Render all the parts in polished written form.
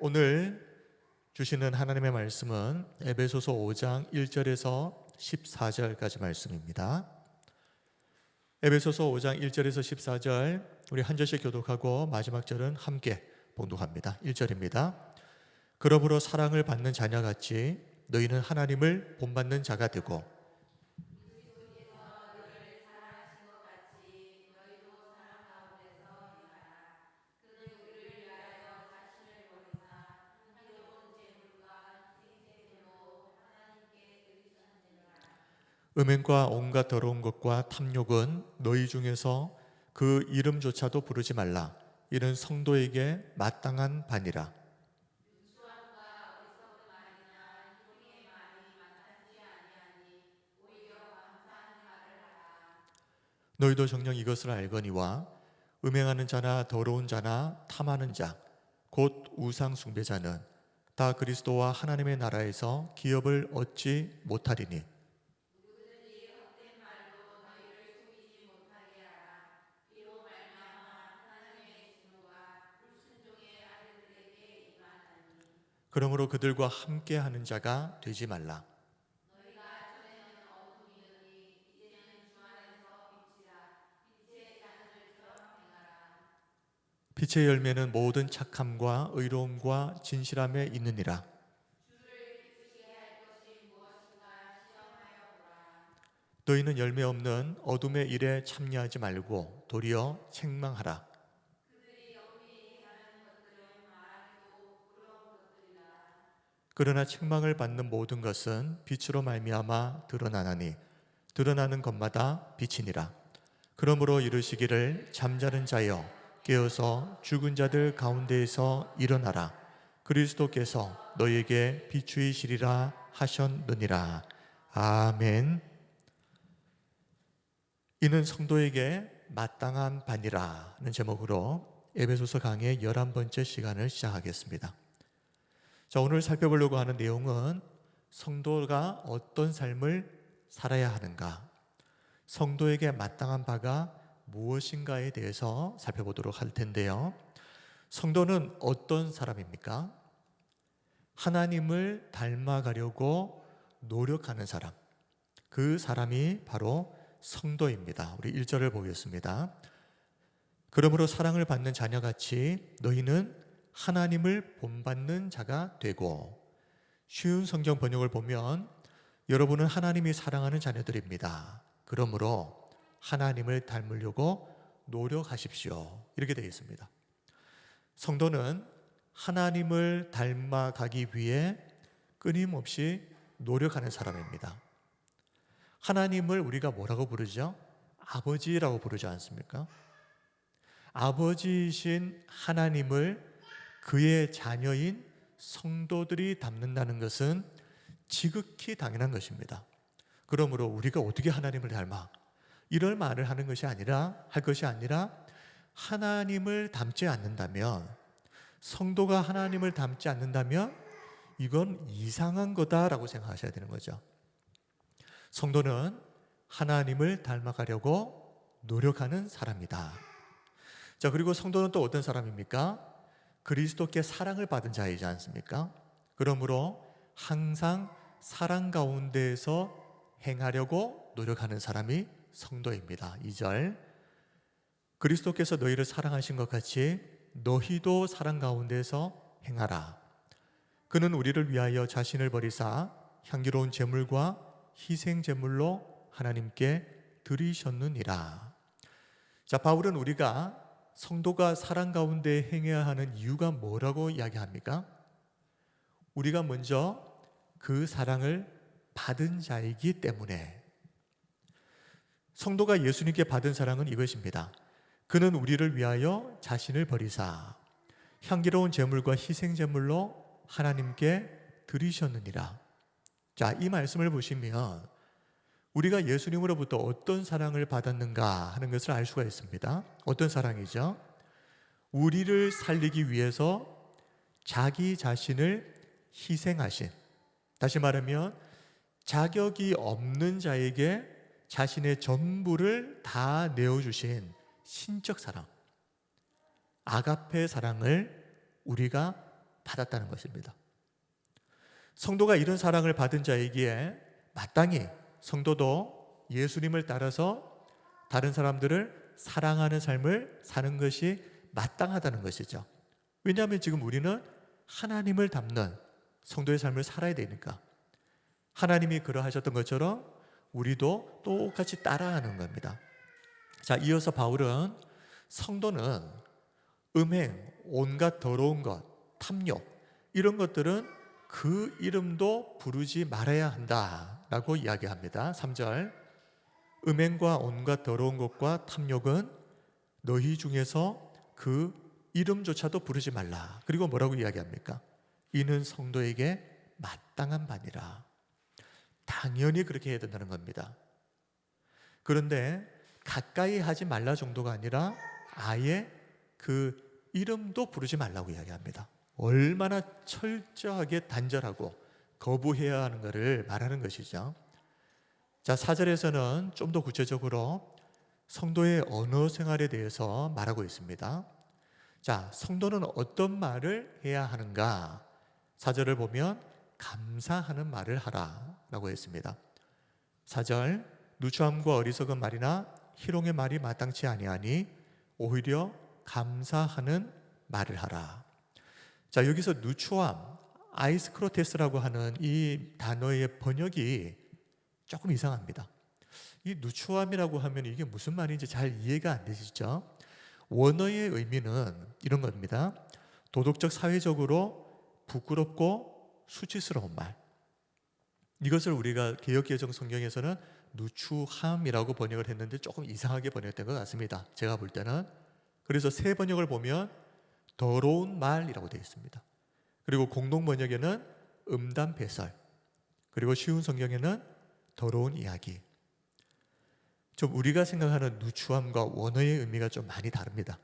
오늘 주시는 하나님의 말씀은 에베소서 5장 1절에서 14절까지 말씀입니다. 에베소서 5장 1절에서 14절 우리 한 절씩 교독하고 마지막 절은 함께 봉독합니다. 1절입니다. 그러므로 사랑을 받는 자녀같이 너희는 하나님을 본받는 자가 되고 음행과 온갖 더러운 것과 탐욕은 너희 중에서 그 이름조차도 부르지 말라. 이는 성도에게 마땅한 바니라. 너희도 정녕 이것을 알거니와 음행하는 자나 더러운 자나 탐하는 자, 곧 우상 숭배자는 다 그리스도와 하나님의 나라에서 기업을 얻지 못하리니 그러므로 그들과 함께하는 자가 되지 말라. 빛의 열매는 모든 착함과 의로움과 진실함에 있느니라. 너희는 열매 없는 어둠의 일에 참여하지 말고 도리어 책망하라. 그러나 책망을 받는 모든 것은 빛으로 말미암아 드러나나니 드러나는 것마다 빛이니라. 그러므로 이르시기를 잠자는 자여 깨어서 죽은 자들 가운데에서 일어나라. 그리스도께서 너희에게 비추이시리라 하셨느니라. 아멘. 이는 성도에게 마땅한 바니라는 제목으로 에베소서 강의 11번째 시간을 시작하겠습니다. 자, 오늘 살펴보려고 하는 내용은 성도가 어떤 삶을 살아야 하는가, 성도에게 마땅한 바가 무엇인가에 대해서 살펴보도록 할 텐데요. 성도는 어떤 사람입니까? 하나님을 닮아가려고 노력하는 사람, 그 사람이 바로 성도입니다. 우리 1절을 보겠습니다. 그러므로 사랑을 받는 자녀같이 너희는 하나님을 본받는 자가 되고, 쉬운 성경 번역을 보면 여러분은 하나님이 사랑하는 자녀들입니다. 그러므로 하나님을 닮으려고 노력하십시오. 이렇게 되어 있습니다. 성도는 하나님을 닮아가기 위해 끊임없이 노력하는 사람입니다. 하나님을 우리가 뭐라고 부르죠? 아버지라고 부르지 않습니까? 아버지이신 하나님을 그의 자녀인 성도들이 닮는다는 것은 지극히 당연한 것입니다. 그러므로 우리가 어떻게 하나님을 닮아? 이럴 말을 할 것이 아니라 하나님을 닮지 않는다면, 성도가 하나님을 닮지 않는다면 이건 이상한 거다라고 생각하셔야 되는 거죠. 성도는 하나님을 닮아가려고 노력하는 사람이다. 자, 그리고 성도는 또 어떤 사람입니까? 그리스도께 사랑을 받은 자이지 않습니까? 그러므로 항상 사랑 가운데에서 행하려고 노력하는 사람이 성도입니다. 2절, 그리스도께서 너희를 사랑하신 것 같이 너희도 사랑 가운데서 행하라. 그는 우리를 위하여 자신을 버리사 향기로운 제물과 희생 제물로 하나님께 드리셨느니라. 자, 바울은 우리가 성도가 사랑 가운데 행해야 하는 이유가 뭐라고 이야기합니까? 우리가 먼저 그 사랑을 받은 자이기 때문에. 성도가 예수님께 받은 사랑은 이것입니다. 그는 우리를 위하여 자신을 버리사 향기로운 제물과 희생 제물로 하나님께 드리셨느니라. 자, 이 말씀을 보시면 우리가 예수님으로부터 어떤 사랑을 받았는가 하는 것을 알 수가 있습니다. 어떤 사랑이죠? 우리를 살리기 위해서 자기 자신을 희생하신, 다시 말하면 자격이 없는 자에게 자신의 전부를 다 내어주신 신적 사랑, 아가페 사랑을 우리가 받았다는 것입니다. 성도가 이런 사랑을 받은 자이기에 마땅히 성도도 예수님을 따라서 다른 사람들을 사랑하는 삶을 사는 것이 마땅하다는 것이죠. 왜냐하면 지금 우리는 하나님을 닮는 성도의 삶을 살아야 되니까. 하나님이 그러하셨던 것처럼 우리도 똑같이 따라하는 겁니다. 자, 이어서 바울은 성도는 음행, 온갖 더러운 것, 탐욕 이런 것들은 그 이름도 부르지 말아야 한다라고 이야기합니다. 3절 음행과 온갖 더러운 것과 탐욕은 너희 중에서 그 이름조차도 부르지 말라. 그리고 뭐라고 이야기합니까? 이는 성도에게 마땅한 바니라. 당연히 그렇게 해야 된다는 겁니다. 그런데 가까이 하지 말라 정도가 아니라 아예 그 이름도 부르지 말라고 이야기합니다. 얼마나 철저하게 단절하고 거부해야 하는 것을 말하는 것이죠. 자, 4절에서는 좀 더 구체적으로 성도의 언어 생활에 대해서 말하고 있습니다. 자, 성도는 어떤 말을 해야 하는가? 4절을 보면 감사하는 말을 하라 라고 했습니다. 4절 누추함과 어리석은 말이나 희롱의 말이 마땅치 아니하니 오히려 감사하는 말을 하라. 자, 여기서 누추함, 아이스크로테스라고 하는 이 단어의 번역이 조금 이상합니다. 이 누추함이라고 하면 이게 무슨 말인지 잘 이해가 안 되시죠? 원어의 의미는 이런 겁니다. 도덕적, 사회적으로 부끄럽고 수치스러운 말. 이것을 우리가 개역개정 성경에서는 누추함이라고 번역을 했는데 조금 이상하게 번역된 것 같습니다. 제가 볼 때는. 그래서 새 번역을 보면 더러운 말이라고 되어 있습니다. 그리고 공동 번역에는 음담 배설, 그리고 쉬운 성경에는 더러운 이야기. 좀 우리가 생각하는 누추함과 원어의 의미가 좀 많이 다릅니다.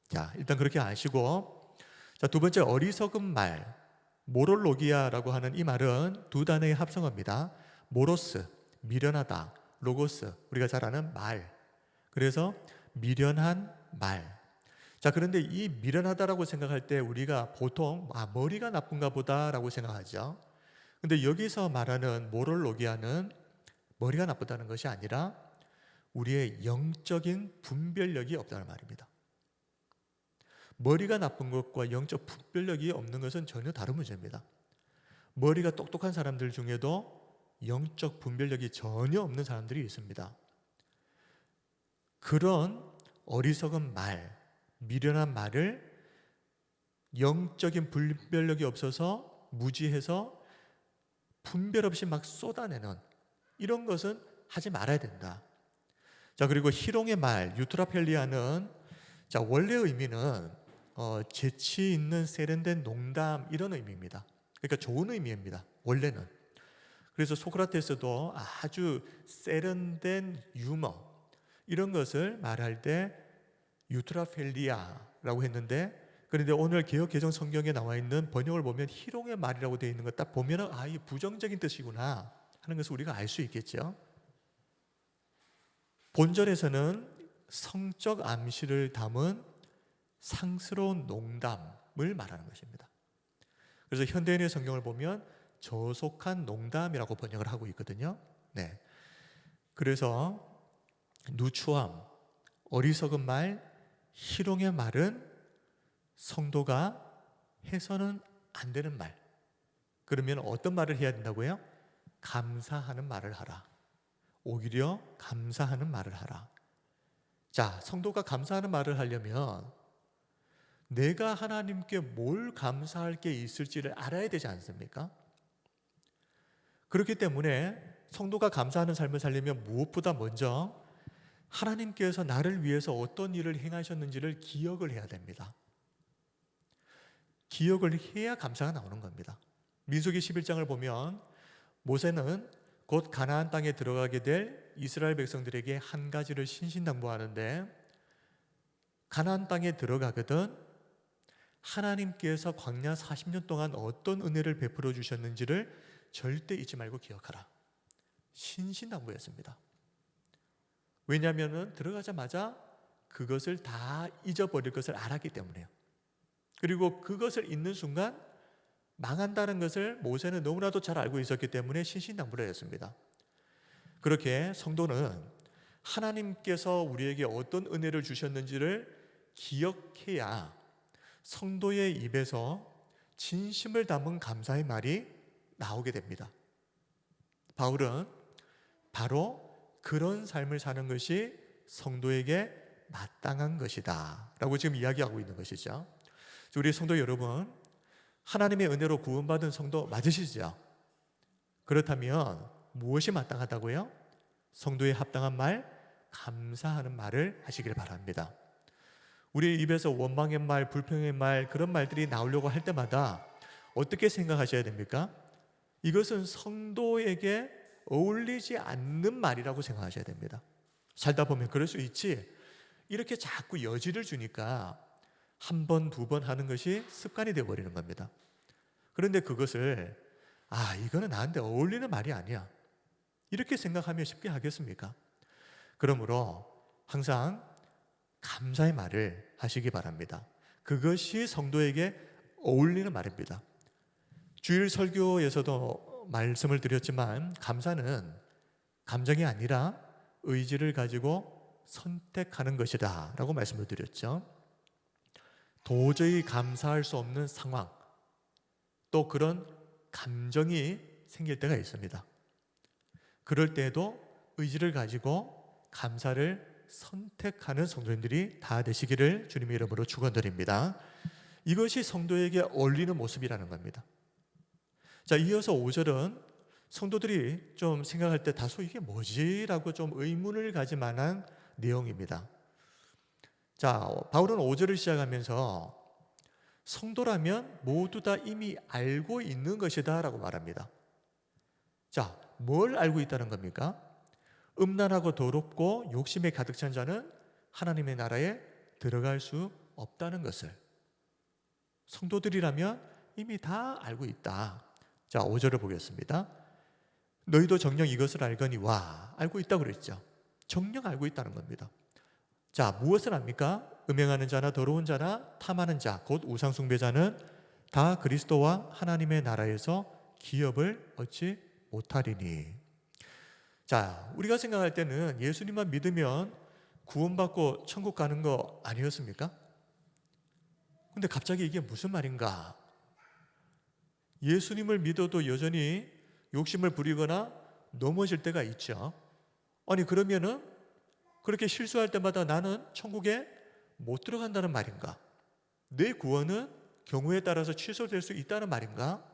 자, 일단 그렇게 아시고, 자, 두 번째 어리석은 말, 모롤로기아라고 하는 이 말은 두 단어의 합성어입니다. 모로스, 미련하다, 로고스, 우리가 잘 아는 말. 그래서 미련한 말. 자, 그런데 이 미련하다라고 생각할 때 우리가 보통 머리가 나쁜가 보다라고 생각하죠. 근데 여기서 말하는 모롤로기아는 머리가 나쁘다는 것이 아니라 우리의 영적인 분별력이 없다는 말입니다. 머리가 나쁜 것과 영적 분별력이 없는 것은 전혀 다른 문제입니다. 머리가 똑똑한 사람들 중에도 영적 분별력이 전혀 없는 사람들이 있습니다. 그런 어리석은 말, 미련한 말을 영적인 분별력이 없어서 무지해서 분별 없이 막 쏟아내는 이런 것은 하지 말아야 된다. 자, 그리고 희롱의 말, 유트라펠리아는 자, 원래 의미는 재치 있는 세련된 농담 이런 의미입니다. 그러니까 좋은 의미입니다. 원래는. 그래서 소크라테스도 아주 세련된 유머 이런 것을 말할 때 유트라펠리아라고 했는데, 그런데 오늘 개역 개정 성경에 나와 있는 번역을 보면 희롱의 말이라고 되어 있는 것 딱 보면은 이 부정적인 뜻이구나 하는 것을 우리가 알 수 있겠죠. 본절에서는 성적 암시를 담은 상스러운 농담을 말하는 것입니다. 그래서 현대인의 성경을 보면 저속한 농담이라고 번역을 하고 있거든요. 네. 그래서 누추함, 어리석은 말, 희롱의 말은 성도가 해서는 안 되는 말. 그러면 어떤 말을 해야 된다고요? 감사하는 말을 하라. 오히려 감사하는 말을 하라. 자, 성도가 감사하는 말을 하려면 내가 하나님께 뭘 감사할 게 있을지를 알아야 되지 않습니까? 그렇기 때문에 성도가 감사하는 삶을 살려면 무엇보다 먼저 하나님께서 나를 위해서 어떤 일을 행하셨는지를 기억을 해야 됩니다. 기억을 해야 감사가 나오는 겁니다. 민수기 11장을 보면 모세는 곧 가나안 땅에 들어가게 될 이스라엘 백성들에게 한 가지를 신신당부하는데, 가나안 땅에 들어가거든 하나님께서 광야 40년 동안 어떤 은혜를 베풀어 주셨는지를 절대 잊지 말고 기억하라. 신신당부였습니다. 왜냐하면 들어가자마자 그것을 다 잊어버릴 것을 알았기 때문에요. 그리고 그것을 잊는 순간 망한다는 것을 모세는 너무나도 잘 알고 있었기 때문에 신신당부했습니다. 그렇게 성도는 하나님께서 우리에게 어떤 은혜를 주셨는지를 기억해야 성도의 입에서 진심을 담은 감사의 말이 나오게 됩니다. 바울은 바로 그런 삶을 사는 것이 성도에게 마땅한 것이다 라고 지금 이야기하고 있는 것이죠. 우리 성도 여러분, 하나님의 은혜로 구원받은 성도 맞으시죠? 그렇다면 무엇이 마땅하다고요? 성도의 합당한 말, 감사하는 말을 하시길 바랍니다. 우리 입에서 원망의 말, 불평의 말, 그런 말들이 나오려고 할 때마다 어떻게 생각하셔야 됩니까? 이것은 성도에게 어울리지 않는 말이라고 생각하셔야 됩니다. 살다 보면 그럴 수 있지, 이렇게 자꾸 여지를 주니까 한 번, 두 번 하는 것이 습관이 되어버리는 겁니다. 그런데 그것을 이거는 나한테 어울리는 말이 아니야, 이렇게 생각하면 쉽게 하겠습니까? 그러므로 항상 감사의 말을 하시기 바랍니다. 그것이 성도에게 어울리는 말입니다. 주일 설교에서도 말씀을 드렸지만 감사는 감정이 아니라 의지를 가지고 선택하는 것이다 라고 말씀을 드렸죠. 도저히 감사할 수 없는 상황, 또 그런 감정이 생길 때가 있습니다. 그럴 때에도 의지를 가지고 감사를 선택하는 성도님들이 다 되시기를 주님의 이름으로 축원드립니다. 이것이 성도에게 어울리는 모습이라는 겁니다. 자, 이어서 5절은 성도들이 좀 생각할 때 다소 이게 뭐지? 라고 좀 의문을 가질 만한 내용입니다. 자, 바울은 5절을 시작하면서 성도라면 모두 다 이미 알고 있는 것이다 라고 말합니다. 자, 뭘 알고 있다는 겁니까? 음란하고 더럽고 욕심에 가득 찬 자는 하나님의 나라에 들어갈 수 없다는 것을 성도들이라면 이미 다 알고 있다. 자, 5절을 보겠습니다. 너희도 정녕 이것을 알거니와, 알고 있다고 그랬죠. 정녕 알고 있다는 겁니다. 자, 무엇을 압니까? 음행하는 자나 더러운 자나 탐하는 자, 곧 우상숭배자는 다 그리스도와 하나님의 나라에서 기업을 얻지 못하리니. 자, 우리가 생각할 때는 예수님만 믿으면 구원받고 천국 가는 거 아니었습니까? 근데 갑자기 이게 무슨 말인가? 예수님을 믿어도 여전히 욕심을 부리거나 넘어질 때가 있죠. 아니, 그러면은 그렇게 실수할 때마다 나는 천국에 못 들어간다는 말인가? 내 구원은 경우에 따라서 취소될 수 있다는 말인가?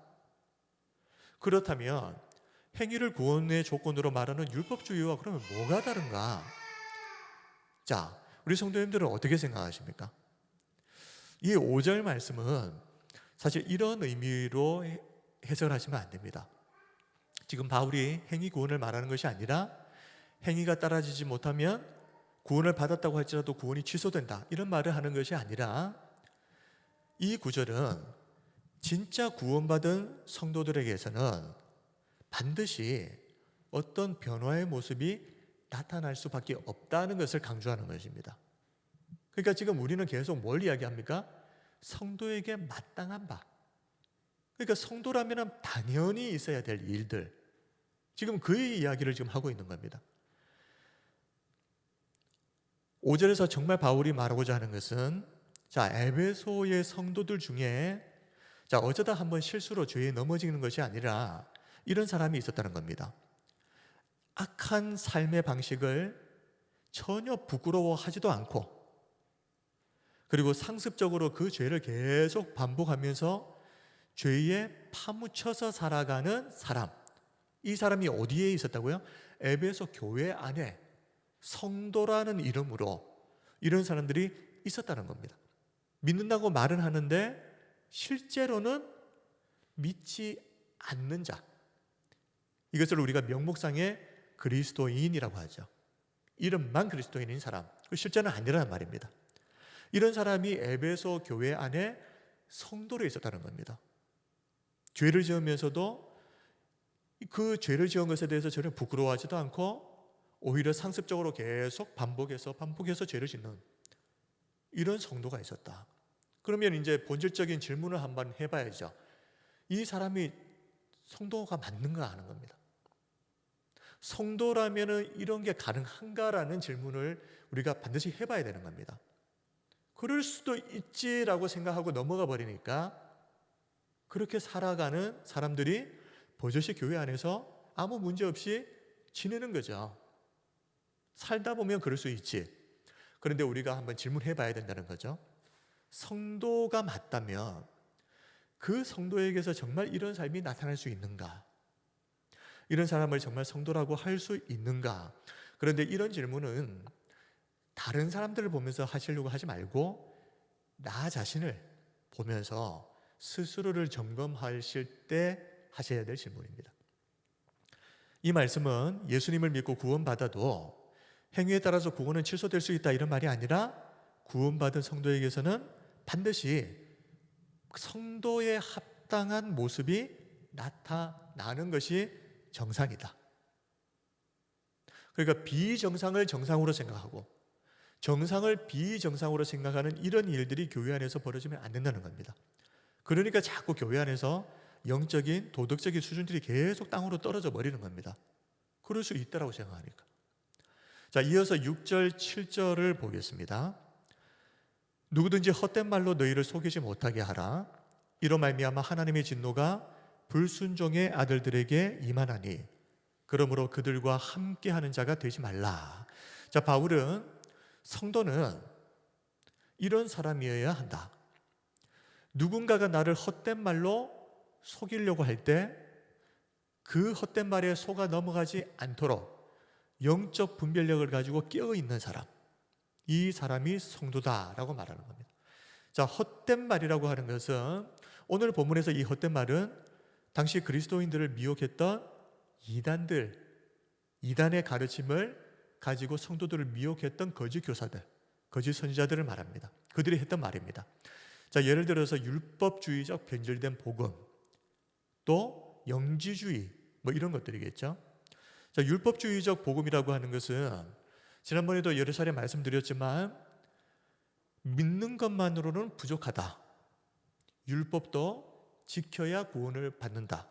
그렇다면 행위를 구원의 조건으로 말하는 율법주의와 그러면 뭐가 다른가? 자, 우리 성도님들은 어떻게 생각하십니까? 이 5절 말씀은 사실 이런 의미로 해석하시면 안 됩니다. 지금 바울이 행위 구원을 말하는 것이 아니라 행위가 따라지지 못하면 구원을 받았다고 할지라도 구원이 취소된다, 이런 말을 하는 것이 아니라 이 구절은 진짜 구원받은 성도들에게서는 반드시 어떤 변화의 모습이 나타날 수밖에 없다는 것을 강조하는 것입니다. 그러니까 지금 우리는 계속 뭘 이야기합니까? 성도에게 마땅한 바. 그러니까 성도라면 당연히 있어야 될 일들, 지금 그 이야기를 지금 하고 있는 겁니다. 5절에서 정말 바울이 말하고자 하는 것은, 자, 에베소의 성도들 중에 자, 어쩌다 한번 실수로 죄에 넘어지는 것이 아니라 이런 사람이 있었다는 겁니다. 악한 삶의 방식을 전혀 부끄러워하지도 않고, 그리고 상습적으로 그 죄를 계속 반복하면서 죄에 파묻혀서 살아가는 사람, 이 사람이 어디에 있었다고요? 에베소 교회 안에 성도라는 이름으로 이런 사람들이 있었다는 겁니다. 믿는다고 말은 하는데 실제로는 믿지 않는 자, 이것을 우리가 명목상의 그리스도인이라고 하죠. 이름만 그리스도인인 사람, 실제는 아니라는 말입니다. 이런 사람이 에베소 교회 안에 성도로 있었다는 겁니다. 죄를 지으면서도 그 죄를 지은 것에 대해서 전혀 부끄러워하지도 않고 오히려 상습적으로 계속 반복해서 죄를 짓는 이런 성도가 있었다. 그러면 이제 본질적인 질문을 한번 해봐야죠. 이 사람이 성도가 맞는가 하는 겁니다. 성도라면 이런 게 가능한가라는 질문을 우리가 반드시 해봐야 되는 겁니다. 그럴 수도 있지라고 생각하고 넘어가 버리니까 그렇게 살아가는 사람들이 버젓이 교회 안에서 아무 문제 없이 지내는 거죠. 살다 보면 그럴 수 있지. 그런데 우리가 한번 질문해 봐야 된다는 거죠. 성도가 맞다면 그 성도에게서 정말 이런 삶이 나타날 수 있는가? 이런 사람을 정말 성도라고 할 수 있는가? 그런데 이런 질문은 다른 사람들을 보면서 하시려고 하지 말고 나 자신을 보면서 스스로를 점검하실 때 하셔야 될 질문입니다. 이 말씀은 예수님을 믿고 구원받아도 행위에 따라서 구원은 취소될 수 있다 이런 말이 아니라 구원받은 성도에게서는 반드시 성도에 합당한 모습이 나타나는 것이 정상이다. 그러니까 비정상을 정상으로 생각하고 정상을 비정상으로 생각하는 이런 일들이 교회 안에서 벌어지면 안 된다는 겁니다. 그러니까 자꾸 교회 안에서 영적인 도덕적인 수준들이 계속 땅으로 떨어져 버리는 겁니다. 그럴 수 있다라고 생각하니까. 자, 이어서 6절 7절을 보겠습니다. 누구든지 헛된 말로 너희를 속이지 못하게 하라. 이로 말미암아 하나님의 진노가 불순종의 아들들에게 임하나니 그러므로 그들과 함께하는 자가 되지 말라. 자, 바울은 성도는 이런 사람이어야 한다. 누군가가 나를 헛된 말로 속이려고 할 때 그 헛된 말에 속아 넘어가지 않도록 영적 분별력을 가지고 깨어있는 사람, 이 사람이 성도다라고 말하는 겁니다. 자, 헛된 말이라고 하는 것은 오늘 본문에서 이 헛된 말은 당시 그리스도인들을 미혹했던 이단의 가르침을 가지고 성도들을 미혹했던 거짓 교사들, 거짓 선지자들을 말합니다. 그들이 했던 말입니다. 자, 예를 들어서 율법주의적 변질된 복음, 또 영지주의 뭐 이런 것들이겠죠. 자, 율법주의적 복음이라고 하는 것은 지난번에도 여러 차례 말씀드렸지만 믿는 것만으로는 부족하다. 율법도 지켜야 구원을 받는다.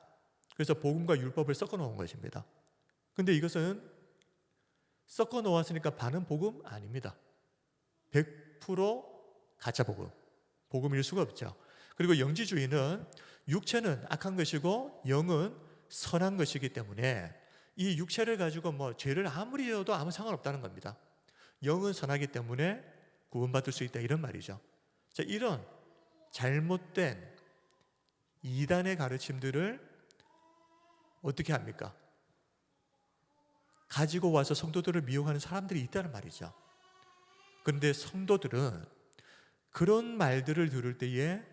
그래서 복음과 율법을 섞어 놓은 것입니다. 근데 이것은 섞어 놓았으니까 반은 복음 아닙니다. 100% 가짜 복음일 수가 없죠. 그리고 영지주의는 육체는 악한 것이고 영은 선한 것이기 때문에 이 육체를 가지고 뭐 죄를 아무리 지어도 아무 상관없다는 겁니다. 영은 선하기 때문에 구원받을 수 있다 이런 말이죠. 자, 이런 잘못된 이단의 가르침들을 어떻게 합니까? 가지고 와서 성도들을 미혹하는 사람들이 있다는 말이죠. 그런데 성도들은 그런 말들을 들을 때에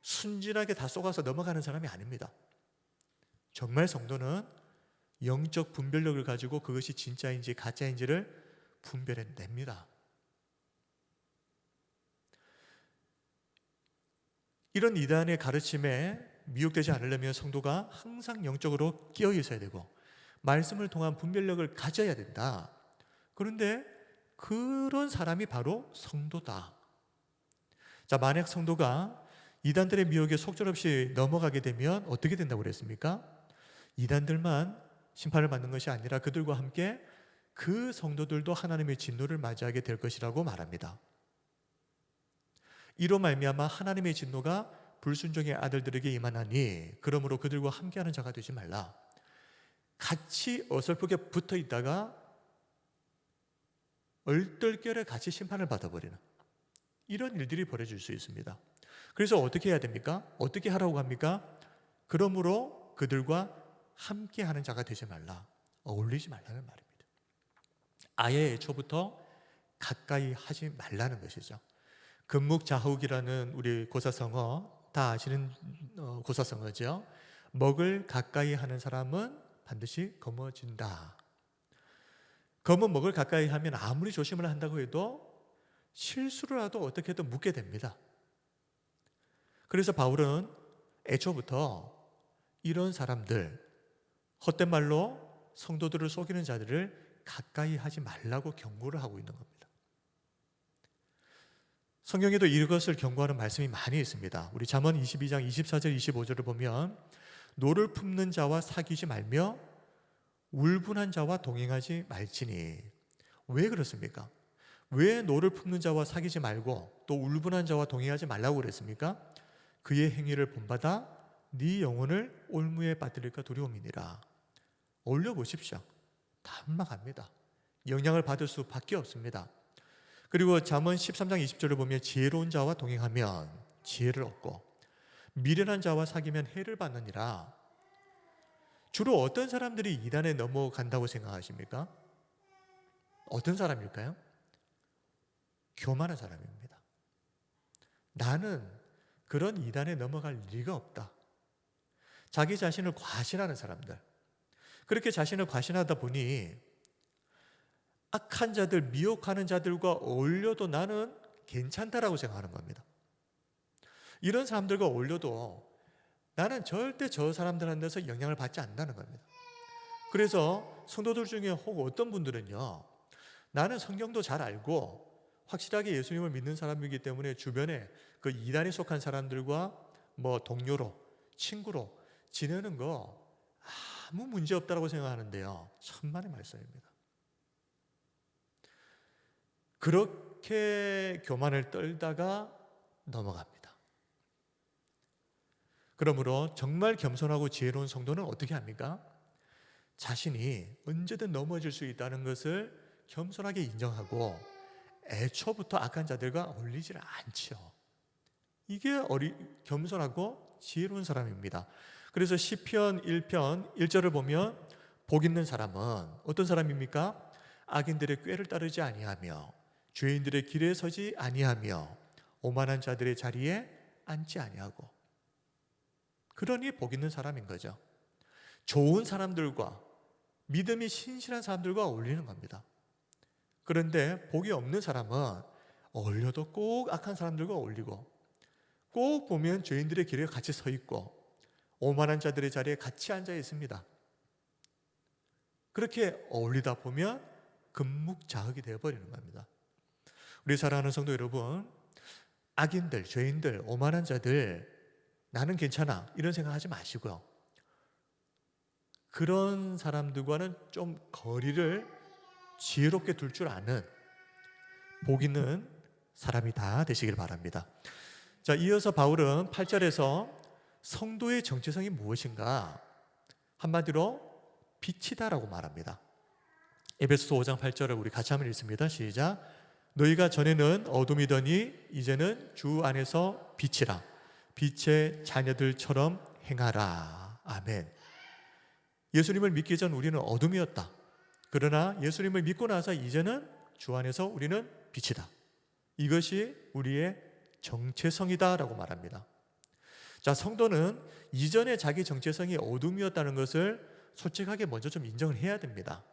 순진하게 다 속아서 넘어가는 사람이 아닙니다. 정말 성도는 영적 분별력을 가지고 그것이 진짜인지 가짜인지를 분별해냅니다. 이런 이단의 가르침에 미혹되지 않으려면 성도가 항상 영적으로 깨어 있어야 되고 말씀을 통한 분별력을 가져야 된다. 그런데 그런 사람이 바로 성도다. 자, 만약 성도가 이단들의 미혹에 속절없이 넘어가게 되면 어떻게 된다고 그랬습니까? 이단들만 심판을 받는 것이 아니라 그들과 함께 그 성도들도 하나님의 진노를 맞이하게 될 것이라고 말합니다. 이로 말미암아 하나님의 진노가 불순종의 아들들에게 임하나니 그러므로 그들과 함께하는 자가 되지 말라. 같이 어설프게 붙어 있다가 얼떨결에 같이 심판을 받아버리는 이런 일들이 벌어질 수 있습니다. 그래서 어떻게 해야 됩니까? 어떻게 하라고 합니까? 그러므로 그들과 함께하는 자가 되지 말라. 어울리지 말라는 말입니다. 아예 애초부터 가까이 하지 말라는 것이죠. 금묵자욱이라는 우리 고사성어 다 아시는 고사성어죠. 먹을 가까이 하는 사람은 반드시 거머쥔다. 검은 먹을 가까이 하면 아무리 조심을 한다고 해도 실수라도 어떻게든 묻게 됩니다. 그래서 바울은 애초부터 이런 사람들, 헛된 말로 성도들을 속이는 자들을 가까이 하지 말라고 경고를 하고 있는 겁니다. 성경에도 이것을 경고하는 말씀이 많이 있습니다. 우리 잠언 22장 24절 25절을 보면 노를 품는 자와 사귀지 말며 울분한 자와 동행하지 말지니. 왜 그렇습니까? 왜 노를 품는 자와 사귀지 말고 또 울분한 자와 동행하지 말라고 그랬습니까? 그의 행위를 본받아 네 영혼을 올무에 빠뜨릴까 두려움이니라. 어울려 보십시오. 단막합니다. 영향을 받을 수밖에 없습니다. 그리고 잠언 13장 20절을 보면 지혜로운 자와 동행하면 지혜를 얻고 미련한 자와 사귀면 해를 받느니라. 주로 어떤 사람들이 이단에 넘어간다고 생각하십니까? 어떤 사람일까요? 교만한 사람입니다. 나는 그런 이단에 넘어갈 리가 없다. 자기 자신을 과신하는 사람들. 그렇게 자신을 과신하다 보니 악한 자들, 미혹하는 자들과 어울려도 나는 괜찮다라고 생각하는 겁니다. 이런 사람들과 어울려도 나는 절대 저 사람들한테서 영향을 받지 않는다는 겁니다. 그래서 성도들 중에 혹 어떤 분들은요, 나는 성경도 잘 알고 확실하게 예수님을 믿는 사람이기 때문에 주변에 그 이단에 속한 사람들과 뭐 동료로, 친구로 지내는 거 아무 문제 없다고 생각하는데요. 천만의 말씀입니다. 그렇게 교만을 떨다가 넘어갑니다. 그러므로 정말 겸손하고 지혜로운 성도는 어떻게 합니까? 자신이 언제든 넘어질 수 있다는 것을 겸손하게 인정하고 애초부터 악한 자들과 어울리질 않죠. 이게 겸손하고 지혜로운 사람입니다. 그래서 시편 1편 1절을 보면 복 있는 사람은 어떤 사람입니까? 악인들의 꾀를 따르지 아니하며 죄인들의 길에 서지 아니하며 오만한 자들의 자리에 앉지 아니하고. 그러니 복 있는 사람인 거죠. 좋은 사람들과 믿음이 신실한 사람들과 어울리는 겁니다. 그런데 복이 없는 사람은 어울려도 꼭 악한 사람들과 어울리고 꼭 보면 죄인들의 길에 같이 서 있고 오만한 자들의 자리에 같이 앉아 있습니다. 그렇게 어울리다 보면 금묵자흑이 되어버리는 겁니다. 우리 사랑하는 성도 여러분, 악인들, 죄인들, 오만한 자들 나는 괜찮아 이런 생각하지 마시고요. 그런 사람들과는 좀 거리를 지혜롭게 둘 줄 아는 복 있는 사람이 다 되시길 바랍니다. 자, 이어서 바울은 8절에서 성도의 정체성이 무엇인가? 한마디로 빛이다라고 말합니다. 에베소서 5장 8절을 우리 같이 한번 읽습니다. 시작. 너희가 전에는 어둠이더니 이제는 주 안에서 빛이라. 빛의 자녀들처럼 행하라. 아멘. 예수님을 믿기 전 우리는 어둠이었다. 그러나 예수님을 믿고 나서 이제는 주 안에서 우리는 빛이다. 이것이 우리의 정체성이다라고 말합니다. 자, 성도는 이전에 자기 정체성이 어둠이었다는 것을 솔직하게 먼저 좀 인정을 해야 됩니다.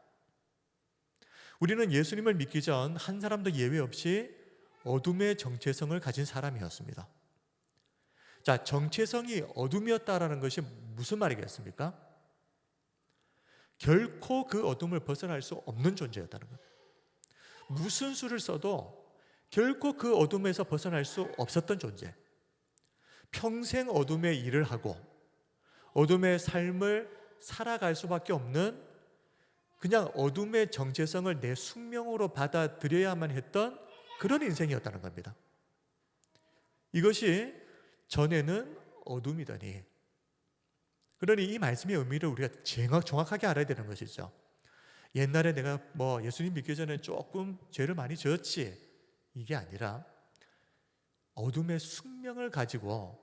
우리는 예수님을 믿기 전 한 사람도 예외 없이 어둠의 정체성을 가진 사람이었습니다. 자, 정체성이 어둠이었다라는 것이 무슨 말이겠습니까? 결코 그 어둠을 벗어날 수 없는 존재였다는 것. 무슨 수를 써도 결코 그 어둠에서 벗어날 수 없었던 존재. 평생 어둠의 일을 하고 어둠의 삶을 살아갈 수밖에 없는 그냥 어둠의 정체성을 내 숙명으로 받아들여야만 했던 그런 인생이었다는 겁니다. 이것이 전에는 어둠이더니, 그러니 이 말씀의 의미를 우리가 정확하게 알아야 되는 것이죠. 옛날에 내가 예수님 믿기 전에 조금 죄를 많이 지었지, 이게 아니라 어둠의 숙명을 가지고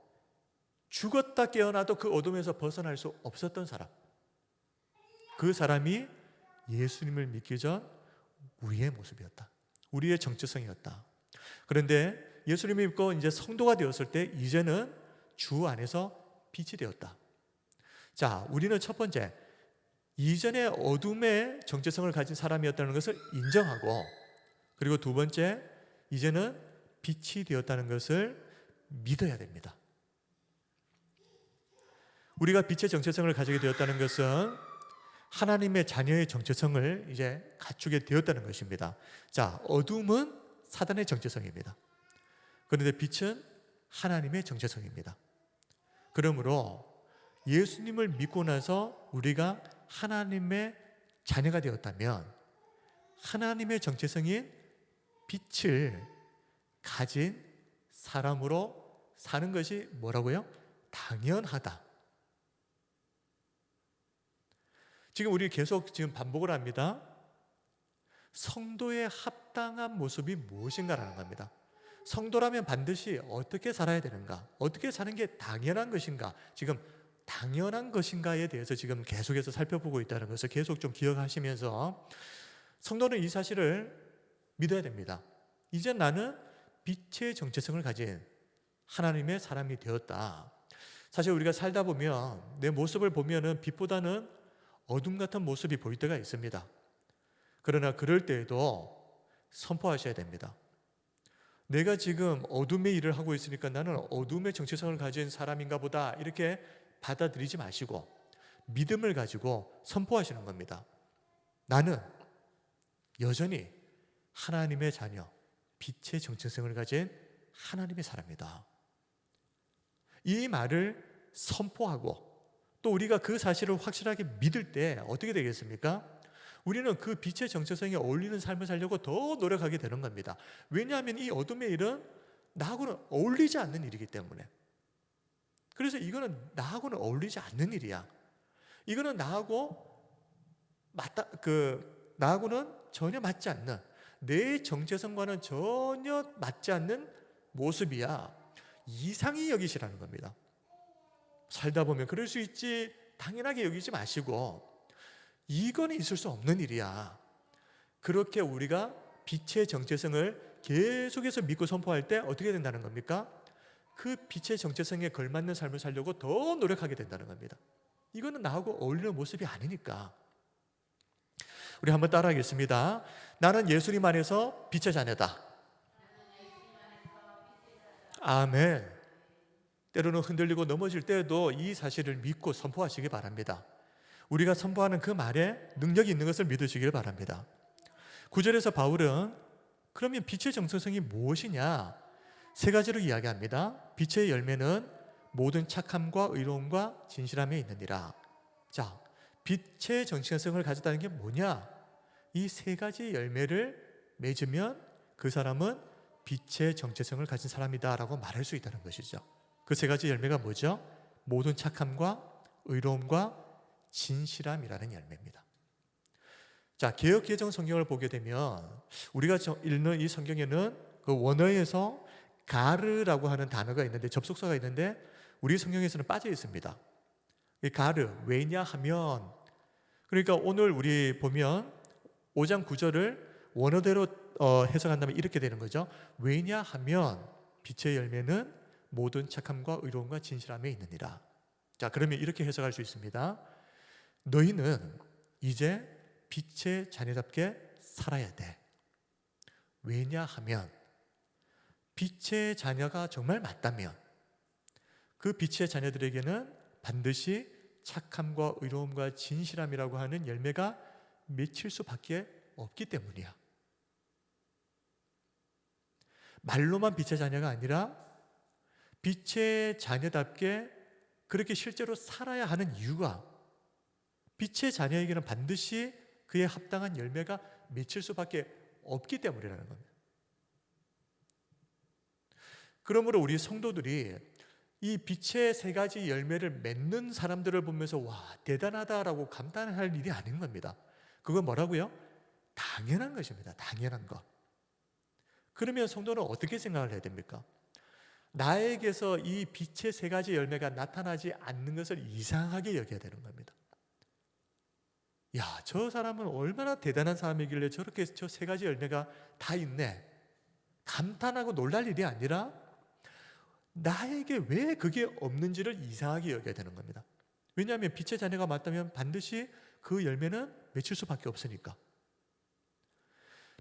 죽었다 깨어나도 그 어둠에서 벗어날 수 없었던 사람, 그 사람이 예수님을 믿기 전 우리의 모습이었다. 우리의 정체성이었다. 그런데 예수님을 믿고 이제 성도가 되었을 때 이제는 주 안에서 빛이 되었다. 자, 우리는 첫 번째, 이전에 어둠의 정체성을 가진 사람이었다는 것을 인정하고, 그리고 두 번째, 이제는 빛이 되었다는 것을 믿어야 됩니다. 우리가 빛의 정체성을 가지게 되었다는 것은 하나님의 자녀의 정체성을 이제 갖추게 되었다는 것입니다. 자, 어둠은 사단의 정체성입니다. 그런데 빛은 하나님의 정체성입니다. 그러므로 예수님을 믿고 나서 우리가 하나님의 자녀가 되었다면 하나님의 정체성인 빛을 가진 사람으로 사는 것이 뭐라고요? 당연하다. 지금 우리 계속 지금 반복을 합니다. 성도의 합당한 모습이 무엇인가라는 겁니다. 성도라면 반드시 어떻게 살아야 되는가? 어떻게 사는 게 당연한 것인가? 지금 당연한 것인가에 대해서 지금 계속해서 살펴보고 있다는 것을 계속 좀 기억하시면서 성도는 이 사실을 믿어야 됩니다. 이제 나는 빛의 정체성을 가진 하나님의 사람이 되었다. 사실 우리가 살다 보면 내 모습을 보면은 빛보다는 어둠 같은 모습이 보일 때가 있습니다. 그러나 그럴 때에도 선포하셔야 됩니다. 내가 지금 어둠의 일을 하고 있으니까 나는 어둠의 정체성을 가진 사람인가 보다, 이렇게 받아들이지 마시고 믿음을 가지고 선포하시는 겁니다. 나는 여전히 하나님의 자녀, 빛의 정체성을 가진 하나님의 사람이다. 이 말을 선포하고 또 우리가 그 사실을 확실하게 믿을 때 어떻게 되겠습니까? 우리는 그 빛의 정체성에 어울리는 삶을 살려고 더 노력하게 되는 겁니다. 왜냐하면 이 어둠의 일은 나하고는 어울리지 않는 일이기 때문에. 그래서 이거는 나하고는 어울리지 않는 일이야. 이거는 나하고는 전혀 맞지 않는, 내 정체성과는 전혀 맞지 않는 모습이야. 이상히 여기시라는 겁니다. 살다 보면 그럴 수 있지, 당연하게 여기지 마시고 이거는 있을 수 없는 일이야. 그렇게 우리가 빛의 정체성을 계속해서 믿고 선포할 때 어떻게 된다는 겁니까? 그 빛의 정체성에 걸맞는 삶을 살려고 더 노력하게 된다는 겁니다. 이거는 나하고 어울리는 모습이 아니니까. 우리 한번 따라하겠습니다. 나는 예수님 안에서 빛의 자녀다. 아멘. 때로는 흔들리고 넘어질 때에도 이 사실을 믿고 선포하시기 바랍니다. 우리가 선포하는 그 말에 능력이 있는 것을 믿으시길 바랍니다. 9절에서 바울은 그러면 빛의 정체성이 무엇이냐? 세 가지로 이야기합니다. 빛의 열매는 모든 착함과 의로움과 진실함에 있느니라. 자, 빛의 정체성을 가졌다는 게 뭐냐? 이 세 가지 열매를 맺으면 그 사람은 빛의 정체성을 가진 사람이다 라고 말할 수 있다는 것이죠. 그 세 가지 열매가 뭐죠? 모든 착함과 의로움과 진실함이라는 열매입니다. 자, 개역개정 성경을 보게 되면 우리가 읽는 이 성경에는 그 원어에서 가르라고 하는 단어가 있는데, 접속사가 있는데 우리 성경에서는 빠져 있습니다. 이 가르, 왜냐하면, 그러니까 오늘 우리 보면 5장 9절을 원어대로 해석한다면 이렇게 되는 거죠. 왜냐하면 빛의 열매는 모든 착함과 의로움과 진실함에 있느니라. 자, 그러면 이렇게 해석할 수 있습니다. 너희는 이제 빛의 자녀답게 살아야 돼. 왜냐하면 빛의 자녀가 정말 맞다면 그 빛의 자녀들에게는 반드시 착함과 의로움과 진실함이라고 하는 열매가 맺힐 수밖에 없기 때문이야. 말로만 빛의 자녀가 아니라 빛의 자녀답게 그렇게 실제로 살아야 하는 이유가, 빛의 자녀에게는 반드시 그에 합당한 열매가 맺힐 수밖에 없기 때문이라는 겁니다. 그러므로 우리 성도들이 이 빛의 세 가지 열매를 맺는 사람들을 보면서 와, 대단하다라고 감탄할 일이 아닌 겁니다. 그건 뭐라고요? 당연한 것입니다. 당연한 것. 그러면 성도는 어떻게 생각을 해야 됩니까? 나에게서 이 빛의 세 가지 열매가 나타나지 않는 것을 이상하게 여겨야 되는 겁니다. 야, 저 사람은 얼마나 대단한 사람이길래 저렇게 저 세 가지 열매가 다 있네. 감탄하고 놀랄 일이 아니라 나에게 왜 그게 없는지를 이상하게 여겨야 되는 겁니다. 왜냐하면 빛의 자녀가 맞다면 반드시 그 열매는 맺힐 수밖에 없으니까.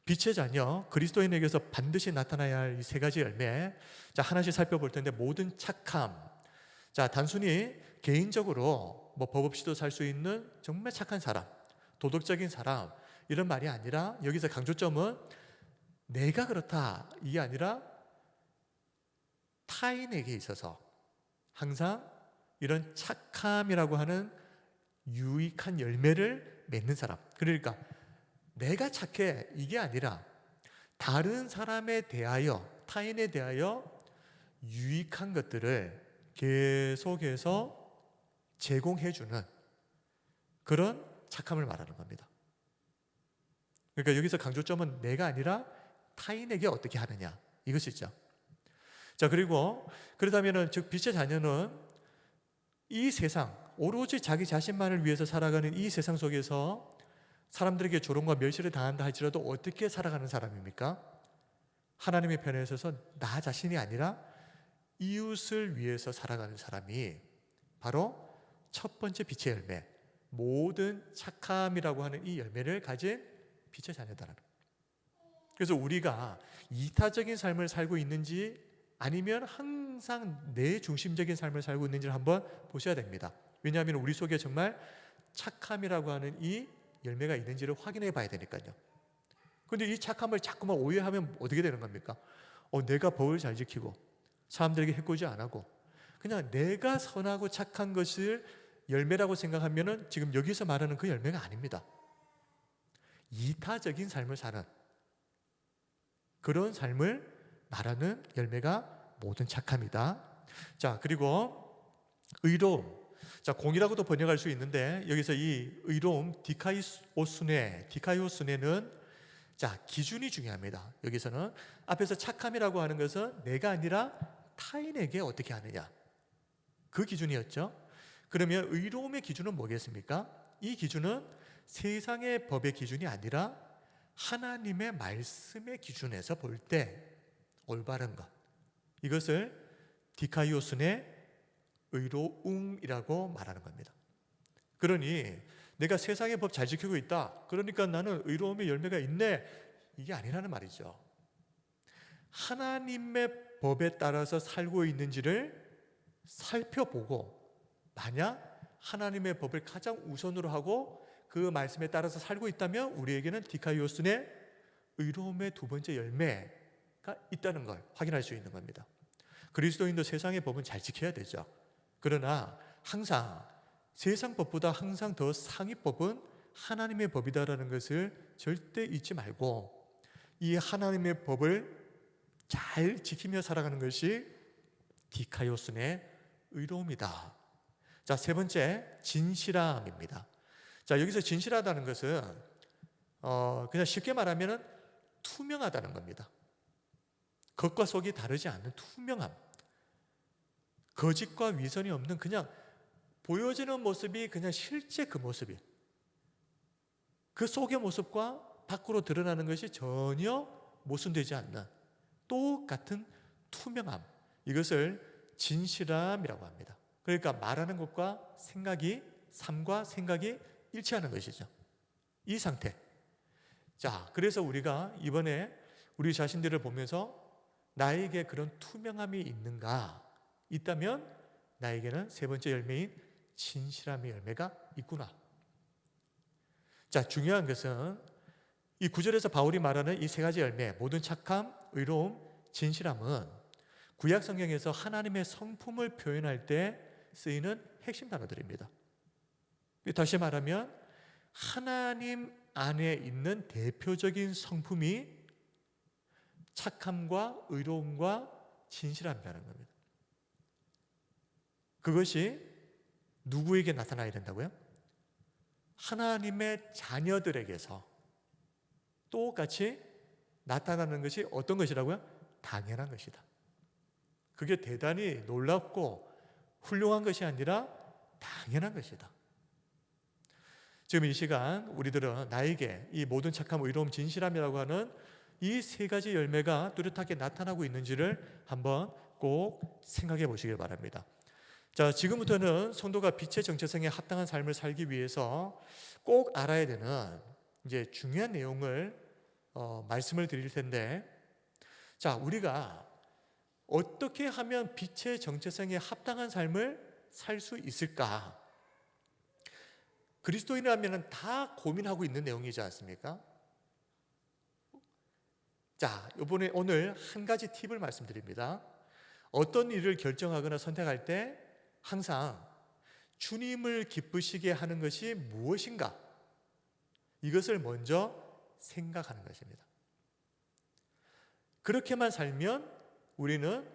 빛의 자녀, 그리스도인에게서 반드시 나타나야 할 이 세 가지 열매, 자, 하나씩 살펴볼 텐데, 모든 착함. 자, 단순히 개인적으로 법 없이도 살 수 있는 정말 착한 사람, 도덕적인 사람, 이런 말이 아니라 여기서 강조점은 내가 그렇다 이게 아니라 타인에게 있어서 항상 이런 착함이라고 하는 유익한 열매를 맺는 사람. 그러니까 내가 착해 이게 아니라 다른 사람에 대하여, 타인에 대하여 유익한 것들을 계속해서 제공해주는 그런 착함을 말하는 겁니다. 그러니까 여기서 강조점은 내가 아니라 타인에게 어떻게 하느냐 이것이죠. 자, 그리고 그렇다면은 즉 빛의 자녀는 이 세상 오로지 자기 자신만을 위해서 살아가는 이 세상 속에서 사람들에게 조롱과 멸시를 당한다 할지라도 어떻게 살아가는 사람입니까? 하나님의 편에 서서 나 자신이 아니라 이웃을 위해서 살아가는 사람이 바로 첫 번째 빛의 열매, 모든 착함이라고 하는 이 열매를 가진 빛의 자녀다라는 거예요. 그래서 우리가 이타적인 삶을 살고 있는지 아니면 항상 내 중심적인 삶을 살고 있는지를 한번 보셔야 됩니다. 왜냐하면 우리 속에 정말 착함이라고 하는 이 열매가 있는지를 확인해 봐야 되니까요. 그런데 이 착함을 자꾸만 오해하면 어떻게 되는 겁니까? 내가 법을 잘 지키고 사람들에게 해코지 안 하고 그냥 내가 선하고 착한 것을 열매라고 생각하면은 지금 여기서 말하는 그 열매가 아닙니다. 이타적인 삶을 사는 그런 삶을 말하는 열매가 모든 착함이다. 자, 그리고 의로움. 자, 공이라고도 번역할 수 있는데 여기서 이 의로움 디카이오스네는 자, 기준이 중요합니다. 여기서는 앞에서 착함이라고 하는 것은 내가 아니라 타인에게 어떻게 하느냐 그 기준이었죠. 그러면 의로움의 기준은 뭐겠습니까? 이 기준은 세상의 법의 기준이 아니라 하나님의 말씀의 기준에서 볼 때 올바른 것, 이것을 디카이오스네 의로움이라고 말하는 겁니다. 그러니 내가 세상의 법 잘 지키고 있다, 그러니까 나는 의로움의 열매가 있네, 이게 아니라는 말이죠. 하나님의 법에 따라서 살고 있는지를 살펴보고 만약 하나님의 법을 가장 우선으로 하고 그 말씀에 따라서 살고 있다면 우리에게는 디카이오스네 의로움의 두 번째 열매가 있다는 걸 확인할 수 있는 겁니다. 그리스도인도 세상의 법은 잘 지켜야 되죠. 그러나 항상 세상 법보다 항상 더 상위 법은 하나님의 법이다라는 것을 절대 잊지 말고 이 하나님의 법을 잘 지키며 살아가는 것이 디카이오스네 의로움이다. 자, 세 번째 진실함입니다. 자, 여기서 진실하다는 것은 그냥 쉽게 말하면 투명하다는 겁니다. 겉과 속이 다르지 않는 투명함, 거짓과 위선이 없는 그냥 보여지는 모습이 그냥 실제 그 모습이 그 속의 모습과 밖으로 드러나는 것이 전혀 모순되지 않는 똑같은 투명함, 이것을 진실함이라고 합니다. 그러니까 말하는 것과 생각이, 삶과 생각이 일치하는 것이죠. 이 상태. 자, 그래서 우리가 이번에 우리 자신들을 보면서 나에게 그런 투명함이 있는가? 있다면 나에게는 세 번째 열매인 진실함의 열매가 있구나. 자, 중요한 것은 이 구절에서 바울이 말하는 이 세 가지 열매, 모든 착함, 의로움, 진실함은 구약 성경에서 하나님의 성품을 표현할 때 쓰이는 핵심 단어들입니다. 다시 말하면 하나님 안에 있는 대표적인 성품이 착함과 의로움과 진실함이라는 겁니다. 그것이 누구에게 나타나야 된다고요? 하나님의 자녀들에게서 똑같이 나타나는 것이 어떤 것이라고요? 당연한 것이다. 그게 대단히 놀랍고 훌륭한 것이 아니라 당연한 것이다. 지금 이 시간 우리들은 나에게 이 모든 착함, 의로움, 진실함이라고 하는 이 세 가지 열매가 뚜렷하게 나타나고 있는지를 한번 꼭 생각해 보시길 바랍니다. 자, 지금부터는 성도가 빛의 정체성에 합당한 삶을 살기 위해서 꼭 알아야 되는 이제 중요한 내용을 말씀을 드릴 텐데, 자, 우리가 어떻게 하면 빛의 정체성에 합당한 삶을 살 수 있을까? 그리스도인이라면 다 고민하고 있는 내용이지 않습니까? 자, 이번에 오늘 한 가지 팁을 말씀드립니다. 어떤 일을 결정하거나 선택할 때 항상 주님을 기쁘시게 하는 것이 무엇인가? 이것을 먼저 생각하는 것입니다. 그렇게만 살면 우리는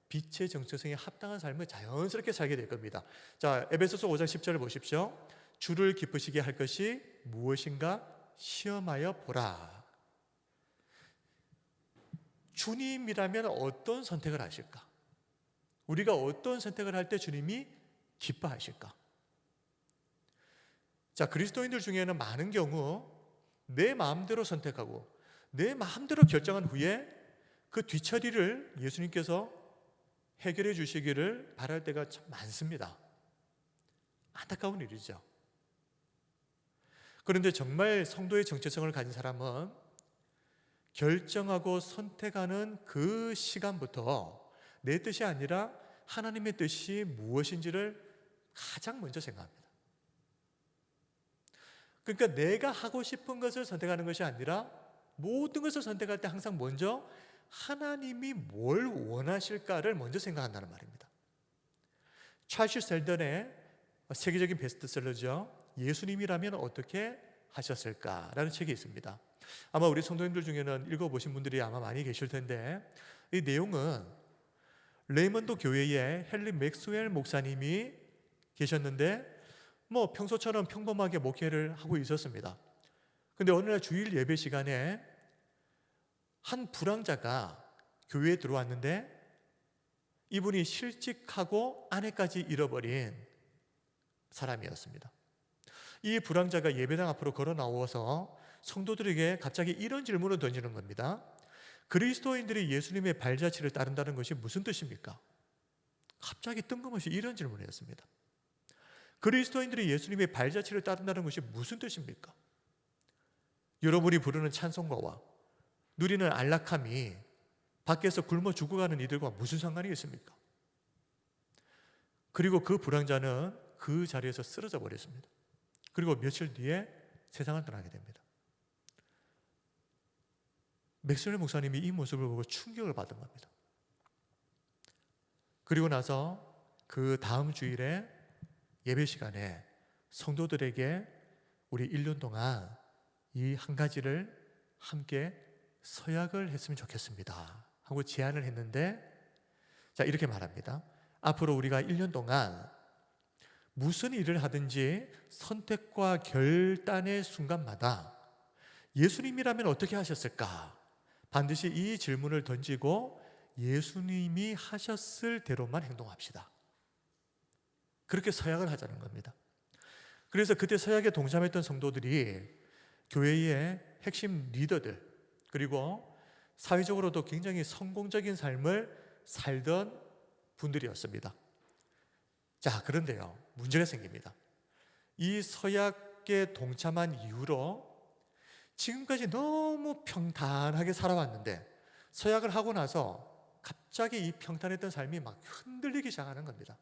빛의 정체성에 합당한 삶을 자연스럽게 살게 될 겁니다. 자, 에베소서 5장 10절을 보십시오. 주를 기쁘시게 할 것이 무엇인가 시험하여 보라. 주님이라면 어떤 선택을 하실까? 우리가 어떤 선택을 할 때 주님이 기뻐하실까? 자, 그리스도인들 중에는 많은 경우 내 마음대로 선택하고 내 마음대로 결정한 후에 그 뒤처리를 예수님께서 해결해 주시기를 바랄 때가 참 많습니다. 안타까운 일이죠. 그런데 정말 성도의 정체성을 가진 사람은 결정하고 선택하는 그 시간부터 내 뜻이 아니라 하나님의 뜻이 무엇인지를 가장 먼저 생각합니다. 그러니까 내가 하고 싶은 것을 선택하는 것이 아니라 모든 것을 선택할 때 항상 먼저 하나님이 뭘 원하실까를 먼저 생각한다는 말입니다. 찰스 셀던의 세계적인 베스트셀러죠. 예수님이라면 어떻게 하셨을까라는 책이 있습니다. 아마 우리 성도님들 중에는 읽어보신 분들이 아마 많이 계실 텐데, 이 내용은 레이먼드 교회에 헨리 맥스웰 목사님이 계셨는데 평소처럼 평범하게 목회를 하고 있었습니다. 근데 어느 날 주일 예배 시간에 한 불황자가 교회에 들어왔는데 이분이 실직하고 아내까지 잃어버린 사람이었습니다. 이 불황자가 예배당 앞으로 걸어 나와서 성도들에게 갑자기 이런 질문을 던지는 겁니다. 그리스도인들이 예수님의 발자취를 따른다는 것이 무슨 뜻입니까? 갑자기 뜬금없이 이런 질문을 했습니다. 그리스도인들이 예수님의 발자취를 따른다는 것이 무슨 뜻입니까? 여러분이 부르는 찬송가와 누리는 안락함이 밖에서 굶어 죽어가는 이들과 무슨 상관이 있습니까? 그리고 그 불황자는 그 자리에서 쓰러져 버렸습니다. 그리고 며칠 뒤에 세상을 떠나게 됩니다. 맥스웰 목사님이 이 모습을 보고 충격을 받은 겁니다. 그리고 나서 그 다음 주일에 예배 시간에 성도들에게 우리 1년 동안 이 한 가지를 함께 서약을 했으면 좋겠습니다 하고 제안을 했는데, 자, 이렇게 말합니다. 앞으로 우리가 1년 동안 무슨 일을 하든지 선택과 결단의 순간마다 예수님이라면 어떻게 하셨을까? 반드시 이 질문을 던지고 예수님이 하셨을 대로만 행동합시다. 그렇게 서약을 하자는 겁니다. 그래서 그때 서약에 동참했던 성도들이 교회의 핵심 리더들, 그리고 사회적으로도 굉장히 성공적인 삶을 살던 분들이었습니다. 자, 그런데요, 문제가 생깁니다. 이 서약에 동참한 이후로 지금까지 너무 평탄하게 살아왔는데 서약을 하고 나서 갑자기 이 평탄했던 삶이 막 흔들리기 시작하는 겁니다.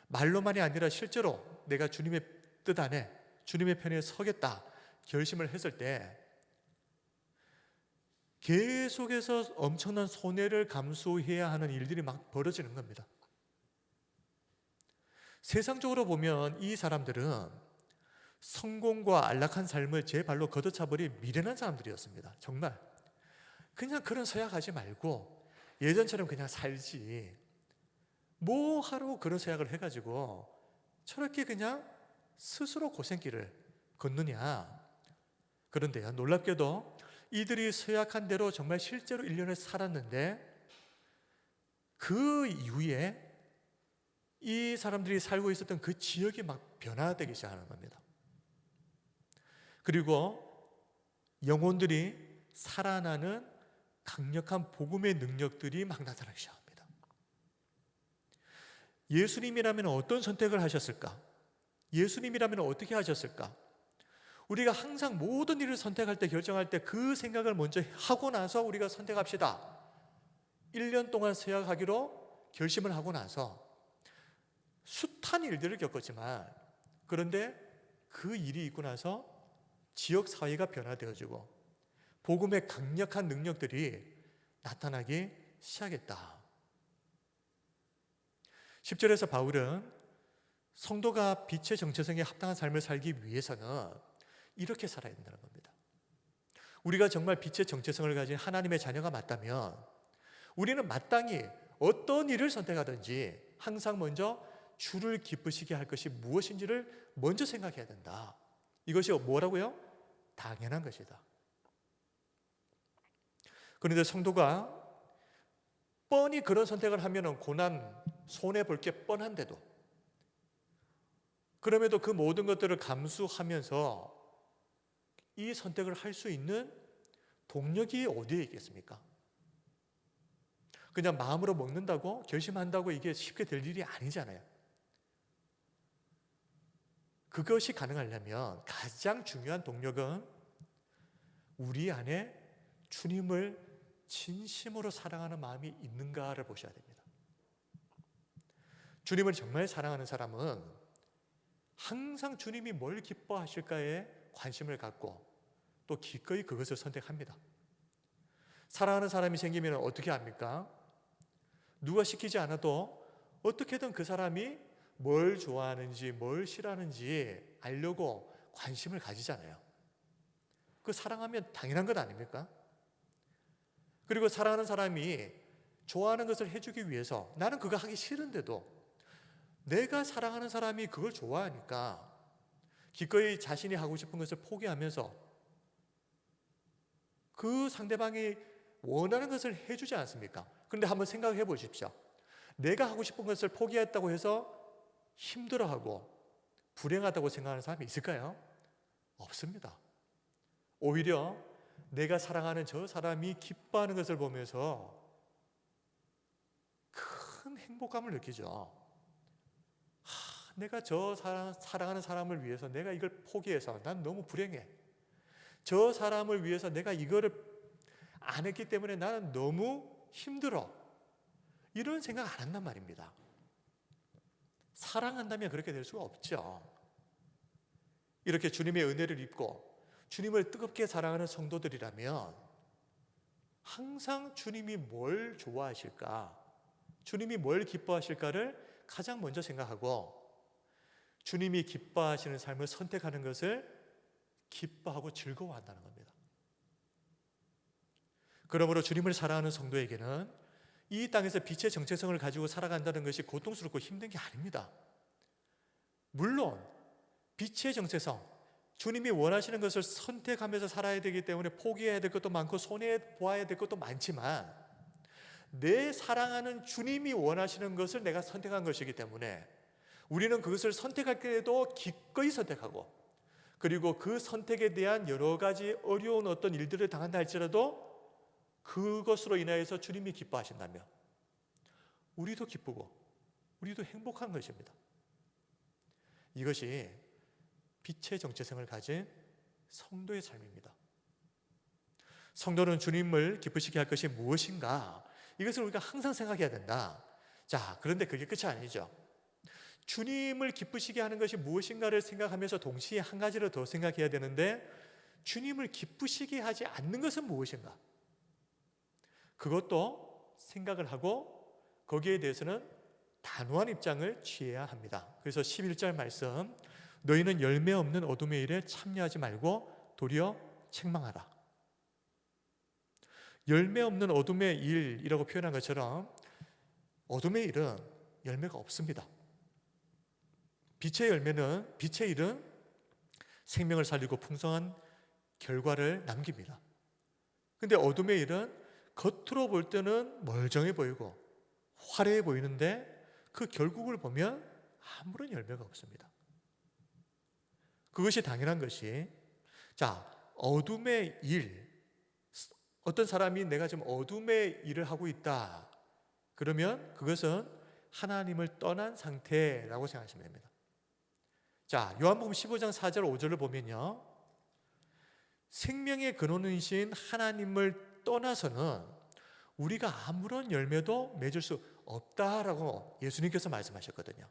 말로만이 아니라 실제로 내가 주님의 뜻 안에 주님의 편에 서겠다 결심을 했을 때 계속해서 엄청난 손해를 감수해야 하는 일들이 막 벌어지는 겁니다. 세상적으로 보면 이 사람들은 성공과 안락한 삶을 제 발로 걷어차버린 미련한 사람들이었습니다. 정말 그냥 그런 서약하지 말고 예전처럼 그냥 살지, 뭐 하러 그런 서약을 해가지고 저렇게 그냥 스스로 고생길을 걷느냐. 그런데요, 놀랍게도 이들이 서약한 대로 정말 실제로 1년을 살았는데 그 이후에 이 사람들이 살고 있었던 그 지역이 막 변화되기 시작하는 겁니다. 그리고 영혼들이 살아나는 강력한 복음의 능력들이 막 나타나기 시작합니다. 예수님이라면 어떤 선택을 하셨을까? 예수님이라면 어떻게 하셨을까? 우리가 항상 모든 일을 선택할 때, 결정할 때 그 생각을 먼저 하고 나서 우리가 선택합시다. 1년 동안 서약하기로 결심을 하고 나서 숱한 일들을 겪었지만, 그런데 그 일이 있고 나서 지역 사회가 변화되어지고 복음의 강력한 능력들이 나타나기 시작했다. 10절에서 바울은 성도가 빛의 정체성에 합당한 삶을 살기 위해서는 이렇게 살아야 된다는 겁니다. 우리가 정말 빛의 정체성을 가진 하나님의 자녀가 맞다면 우리는 마땅히 어떤 일을 선택하든지 항상 먼저 주를 기쁘시게 할 것이 무엇인지를 먼저 생각해야 된다. 이것이 뭐라고요? 당연한 것이다. 그런데 성도가 뻔히 그런 선택을 하면 고난, 손해볼 게 뻔한데도 그럼에도 그 모든 것들을 감수하면서 이 선택을 할 수 있는 동력이 어디에 있겠습니까? 그냥 마음으로 먹는다고 결심한다고 이게 쉽게 될 일이 아니잖아요. 그것이 가능하려면 가장 중요한 동력은 우리 안에 주님을 진심으로 사랑하는 마음이 있는가를 보셔야 됩니다. 주님을 정말 사랑하는 사람은 항상 주님이 뭘 기뻐하실까에 관심을 갖고 또 기꺼이 그것을 선택합니다. 사랑하는 사람이 생기면 어떻게 합니까? 누가 시키지 않아도 어떻게든 그 사람이 뭘 좋아하는지 뭘 싫어하는지 알려고 관심을 가지잖아요. 그 사랑하면 당연한 것 아닙니까? 그리고 사랑하는 사람이 좋아하는 것을 해주기 위해서 나는 그거 하기 싫은데도 내가 사랑하는 사람이 그걸 좋아하니까 기꺼이 자신이 하고 싶은 것을 포기하면서 그 상대방이 원하는 것을 해주지 않습니까? 그런데 한번 생각해 보십시오. 내가 하고 싶은 것을 포기했다고 해서 힘들어하고 불행하다고 생각하는 사람이 있을까요? 없습니다. 오히려 내가 사랑하는 저 사람이 기뻐하는 것을 보면서 큰 행복감을 느끼죠. 내가 저 사랑하는 사람을 위해서 내가 이걸 포기해서 난 너무 불행해. 저 사람을 위해서 내가 이거를 안 했기 때문에 나는 너무 힘들어. 이런 생각 안 한단 말입니다. 사랑한다면 그렇게 될 수가 없죠. 이렇게 주님의 은혜를 입고 주님을 뜨겁게 사랑하는 성도들이라면 항상 주님이 뭘 좋아하실까, 주님이 뭘 기뻐하실까를 가장 먼저 생각하고 주님이 기뻐하시는 삶을 선택하는 것을 기뻐하고 즐거워한다는 겁니다. 그러므로 주님을 사랑하는 성도에게는 이 땅에서 빛의 정체성을 가지고 살아간다는 것이 고통스럽고 힘든 게 아닙니다. 물론 빛의 정체성, 주님이 원하시는 것을 선택하면서 살아야 되기 때문에 포기해야 될 것도 많고 손해보아야 될 것도 많지만 내 사랑하는 주님이 원하시는 것을 내가 선택한 것이기 때문에 우리는 그것을 선택할 때에도 기꺼이 선택하고 그리고 그 선택에 대한 여러 가지 어려운 어떤 일들을 당한다 할지라도 그것으로 인하여서 주님이 기뻐하신다면 우리도 기쁘고 우리도 행복한 것입니다. 이것이 빛의 정체성을 가진 성도의 삶입니다. 성도는 주님을 기쁘시게 할 것이 무엇인가? 이것을 우리가 항상 생각해야 된다. 자, 그런데 그게 끝이 아니죠. 주님을 기쁘시게 하는 것이 무엇인가를 생각하면서 동시에 한 가지를 더 생각해야 되는데 주님을 기쁘시게 하지 않는 것은 무엇인가? 그것도 생각을 하고 거기에 대해서는 단호한 입장을 취해야 합니다. 그래서 11절 말씀, 너희는 열매 없는 어둠의 일에 참여하지 말고 도리어 책망하라. 열매 없는 어둠의 일이라고 표현한 것처럼 어둠의 일은 열매가 없습니다. 빛의 일은 생명을 살리고 풍성한 결과를 남깁니다. 그런데 어둠의 일은 겉으로 볼 때는 멀쩡해 보이고 화려해 보이는데 그 결국을 보면 아무런 열매가 없습니다. 그것이 당연한 것이, 자, 어둠의 일, 어떤 사람이 내가 지금 어둠의 일을 하고 있다 그러면 그것은 하나님을 떠난 상태라고 생각하시면 됩니다. 자, 요한복음 15장 4절 5절을 보면요, 생명의 근원이신 하나님을 떠나서는 우리가 아무런 열매도 맺을 수 없다라고 예수님께서 말씀하셨거든요.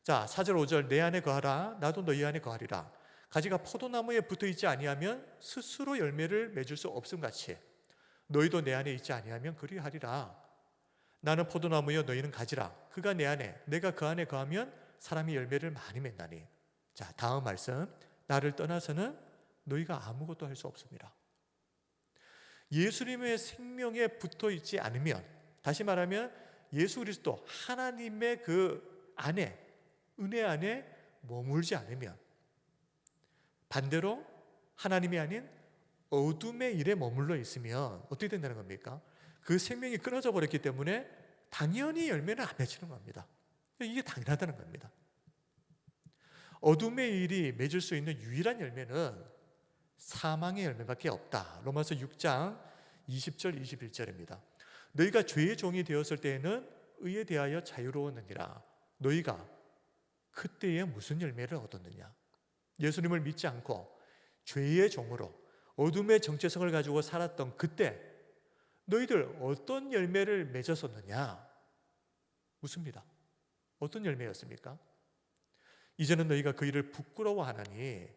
자, 4절 5절, 내 안에 거하라 나도 너희 안에 거하리라. 가지가 포도나무에 붙어있지 아니하면 스스로 열매를 맺을 수 없음같이 너희도 내 안에 있지 아니하면 그리하리라. 나는 포도나무여 너희는 가지라. 그가 내 안에 내가 그 안에 거하면 사람이 열매를 많이 맺나니. 자, 다음 말씀. 나를 떠나서는 너희가 아무것도 할 수 없습니다. 예수님의 생명에 붙어 있지 않으면, 다시 말하면 예수 그리스도 하나님의 그 안에, 은혜 안에 머물지 않으면, 반대로 하나님이 아닌 어둠의 일에 머물러 있으면 어떻게 된다는 겁니까? 그 생명이 끊어져 버렸기 때문에 당연히 열매는 안 맺히는 겁니다. 이게 당연하다는 겁니다. 어둠의 일이 맺을 수 있는 유일한 열매는 사망의 열매밖에 없다. 로마서 6장 20절 21절입니다. 너희가 죄의 종이 되었을 때에는 의에 대하여 자유로웠느니라. 너희가 그때에 무슨 열매를 얻었느냐? 예수님을 믿지 않고 죄의 종으로 어둠의 정체성을 가지고 살았던 그때 너희들 어떤 열매를 맺었었느냐? 묻습니다. 어떤 열매였습니까? 이제는 너희가 그 일을 부끄러워하나니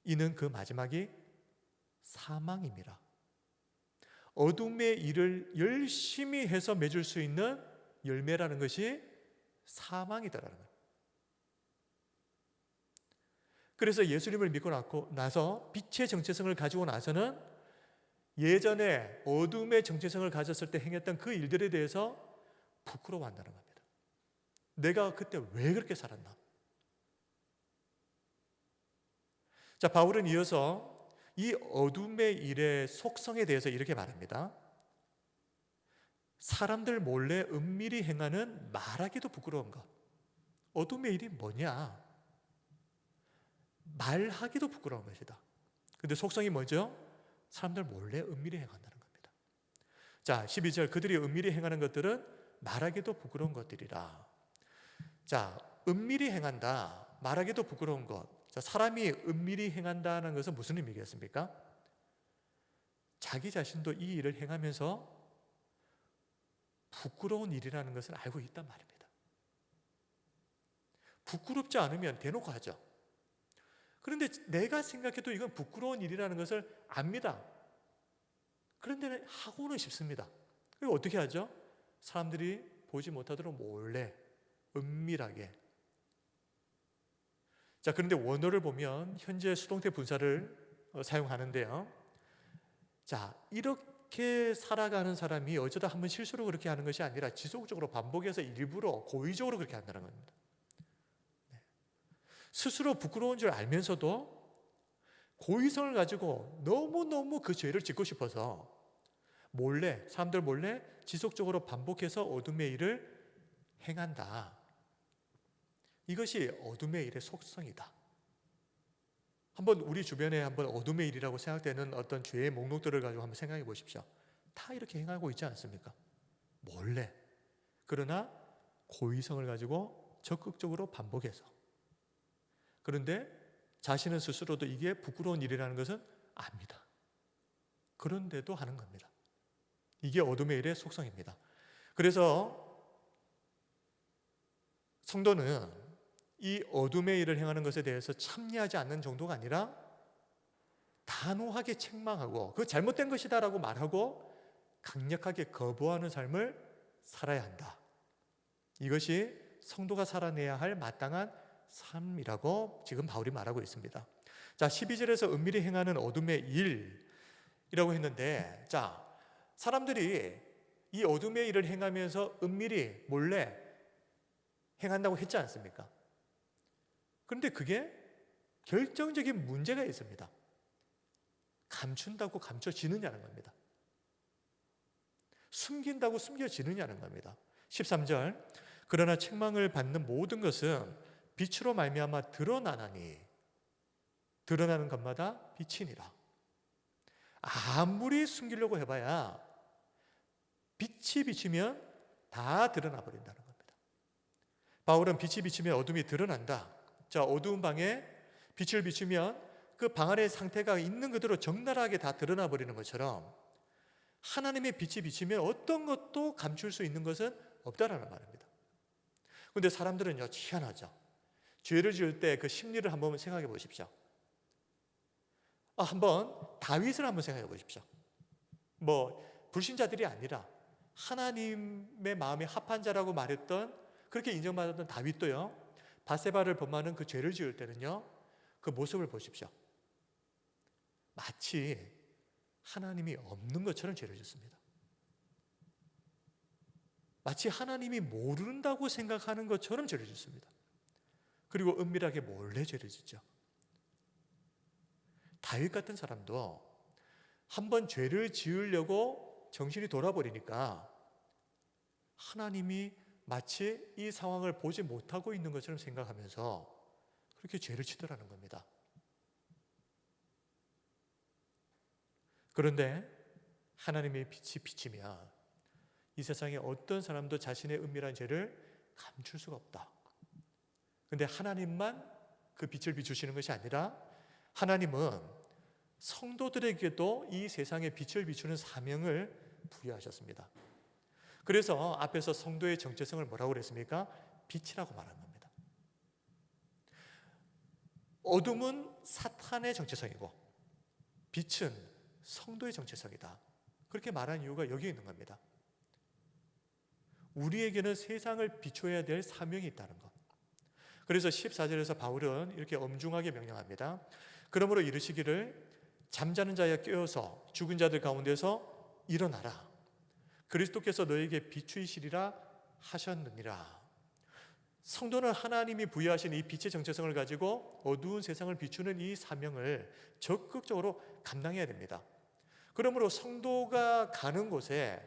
이는 그 마지막이 사망입니다. 어둠의 일을 열심히 해서 맺을 수 있는 열매라는 것이 사망이다라는 거예요. 그래서 예수님을 믿고 나서 빛의 정체성을 가지고 나서는 예전에 어둠의 정체성을 가졌을 때 행했던 그 일들에 대해서 부끄러워한다는 겁니다. 내가 그때 왜 그렇게 살았나? 자, 바울은 이어서 이 어둠의 일의 속성에 대해서 이렇게 말합니다. 사람들 몰래 은밀히 행하는 말하기도 부끄러운 것. 어둠의 일이 뭐냐? 말하기도 부끄러운 것이다. 근데 속성이 뭐죠? 사람들 몰래 은밀히 행한다는 겁니다. 자, 12절 그들이 은밀히 행하는 것들은 말하기도 부끄러운 것들이라. 자, 은밀히 행한다, 말하기도 부끄러운 것. 자, 사람이 은밀히 행한다는 것은 무슨 의미겠습니까? 자기 자신도 이 일을 행하면서 부끄러운 일이라는 것을 알고 있단 말입니다. 부끄럽지 않으면 대놓고 하죠. 그런데 내가 생각해도 이건 부끄러운 일이라는 것을 압니다. 그런데 하고는 싶습니다. 그리고 어떻게 하죠? 사람들이 보지 못하도록 몰래, 은밀하게. 자, 그런데 원어를 보면 현재 수동태 분사를 사용하는데요. 자, 이렇게 살아가는 사람이 어쩌다 한번 실수로 그렇게 하는 것이 아니라 지속적으로 반복해서 일부러 고의적으로 그렇게 한다는 겁니다. 스스로 부끄러운 줄 알면서도 고의성을 가지고 너무너무 그 죄를 짓고 싶어서 몰래, 사람들 몰래 지속적으로 반복해서 어둠의 일을 행한다. 이것이 어둠의 일의 속성이다. 한번 우리 주변에 한번 어둠의 일이라고 생각되는 어떤 죄의 목록들을 가지고 한번 생각해 보십시오. 다 이렇게 행하고 있지 않습니까? 몰래. 그러나 고의성을 가지고 적극적으로 반복해서. 그런데 자신은 스스로도 이게 부끄러운 일이라는 것은 압니다. 그런데도 하는 겁니다. 이게 어둠의 일의 속성입니다. 그래서 성도는 이 어둠의 일을 행하는 것에 대해서 참여하지 않는 정도가 아니라 단호하게 책망하고 그 잘못된 것이다라고 말하고 강력하게 거부하는 삶을 살아야 한다. 이것이 성도가 살아내야 할 마땅한 삶이라고 지금 바울이 말하고 있습니다. 자, 12절에서 은밀히 행하는 어둠의 일이라고 했는데, 자, 사람들이 이 어둠의 일을 행하면서 은밀히 몰래 행한다고 했지 않습니까? 그런데 그게 결정적인 문제가 있습니다. 감춘다고 감춰지느냐는 겁니다. 숨긴다고 숨겨지느냐는 겁니다. 13절 그러나 책망을 받는 모든 것은 빛으로 말미암아 드러나나니 드러나는 것마다 빛이니라. 아무리 숨기려고 해봐야 빛이 비치면 다 드러나 버린다는 겁니다. 바울은 빛이 비치면 어둠이 드러난다. 자, 어두운 방에 빛을 비추면 그 방 안의 상태가 있는 그대로 적나라하게 다 드러나 버리는 것처럼 하나님의 빛이 비치면 어떤 것도 감출 수 있는 것은 없다라는 말입니다. 그런데 사람들은요, 희한하죠. 죄를 지을 때 그 심리를 한번 생각해 보십시오. 한번 다윗을 한번 생각해 보십시오. 불신자들이 아니라 하나님의 마음에 합한 자라고 말했던, 그렇게 인정받았던 다윗도요, 바세바를 범하는 그 죄를 지을 때는요, 그 모습을 보십시오. 마치 하나님이 없는 것처럼 죄를 짓습니다. 마치 하나님이 모른다고 생각하는 것처럼 죄를 짓습니다. 그리고 은밀하게 몰래 죄를 짓죠. 다윗 같은 사람도 한번 죄를 지으려고 정신이 돌아버리니까 하나님이 마치 이 상황을 보지 못하고 있는 것처럼 생각하면서 그렇게 죄를 치더라는 겁니다. 그런데 하나님의 빛이 비치면 이 세상에 어떤 사람도 자신의 은밀한 죄를 감출 수가 없다. 그런데 하나님만 그 빛을 비추시는 것이 아니라 하나님은 성도들에게도 이 세상에 빛을 비추는 사명을 부여하셨습니다. 그래서 앞에서 성도의 정체성을 뭐라고 그랬습니까? 빛이라고 말한 겁니다. 어둠은 사탄의 정체성이고 빛은 성도의 정체성이다. 그렇게 말한 이유가 여기에 있는 겁니다. 우리에게는 세상을 비춰야 될 사명이 있다는 것. 그래서 14절에서 바울은 이렇게 엄중하게 명령합니다. 그러므로 이르시기를 잠자는 자야 깨어서 죽은 자들 가운데서 일어나라. 그리스도께서 너에게 비추이시리라 하셨느니라. 성도는 하나님이 부여하신 이 빛의 정체성을 가지고 어두운 세상을 비추는 이 사명을 적극적으로 감당해야 됩니다. 그러므로 성도가 가는 곳에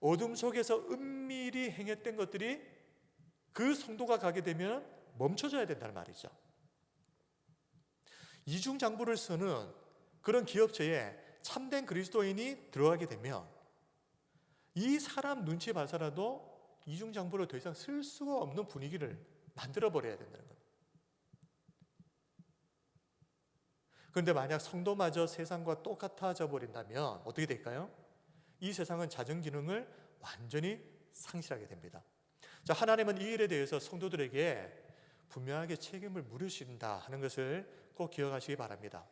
어둠 속에서 은밀히 행했던 것들이 그 성도가 가게 되면 멈춰져야 된다는 말이죠. 이중장부를 쓰는 그런 기업체에 참된 그리스도인이 들어가게 되면 이 사람 눈치 봐서라도 이중장부를 더 이상 쓸 수가 없는 분위기를 만들어버려야 된다는 겁니다. 그런데 만약 성도마저 세상과 똑같아져 버린다면 어떻게 될까요? 이 세상은 자정 기능을 완전히 상실하게 됩니다. 자, 하나님은 이 일에 대해서 성도들에게 분명하게 책임을 물으신다 하는 것을 꼭 기억하시기 바랍니다.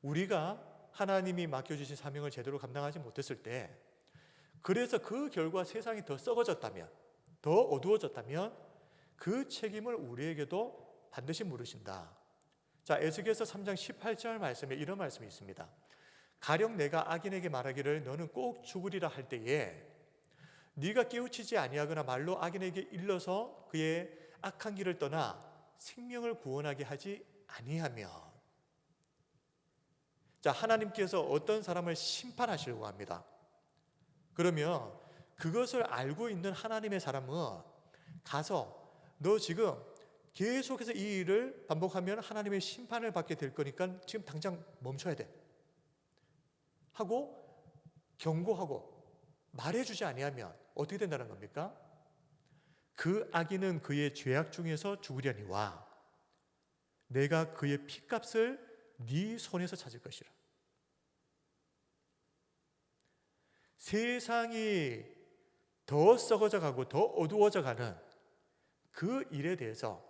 우리가 하나님이 맡겨주신 사명을 제대로 감당하지 못했을 때, 그래서 그 결과 세상이 더 썩어졌다면, 더 어두워졌다면 그 책임을 우리에게도 반드시 물으신다. 자, 에스겔서 3장 18절 말씀에 이런 말씀이 있습니다. 가령 내가 악인에게 말하기를 너는 꼭 죽으리라 할 때에 네가 깨우치지 아니하거나 말로 악인에게 일러서 그의 악한 길을 떠나 생명을 구원하게 하지 아니하면. 자, 하나님께서 어떤 사람을 심판하시려고 합니다. 그러면 그것을 알고 있는 하나님의 사람은 가서 너 지금 계속해서 이 일을 반복하면 하나님의 심판을 받게 될 거니까 지금 당장 멈춰야 돼 하고 경고하고 말해주지 아니하면 어떻게 된다는 겁니까? 그 악인은 그의 죄악 중에서 죽으려니와 내가 그의 피값을 네 손에서 찾을 것이라. 세상이 더 썩어져 가고 더 어두워져 가는 그 일에 대해서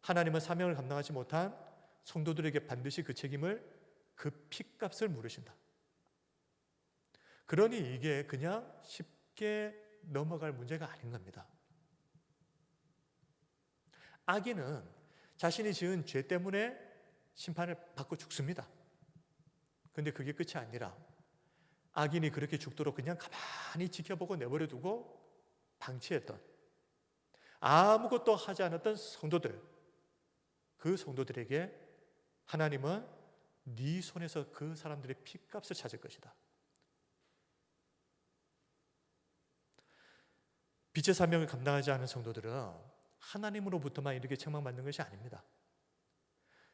하나님은 사명을 감당하지 못한 성도들에게 반드시 그 책임을, 그 피값을 물으신다. 그러니 이게 그냥 쉽게 넘어갈 문제가 아닌 겁니다. 악인은 자신이 지은 죄 때문에 심판을 받고 죽습니다. 그런데 그게 끝이 아니라 악인이 그렇게 죽도록 그냥 가만히 지켜보고 내버려두고 방치했던, 아무것도 하지 않았던 성도들, 그 성도들에게 하나님은 네 손에서 그 사람들의 피값을 찾을 것이다. 빛의 사명을 감당하지 않은 성도들은 하나님으로부터만 이렇게 책망받는 것이 아닙니다.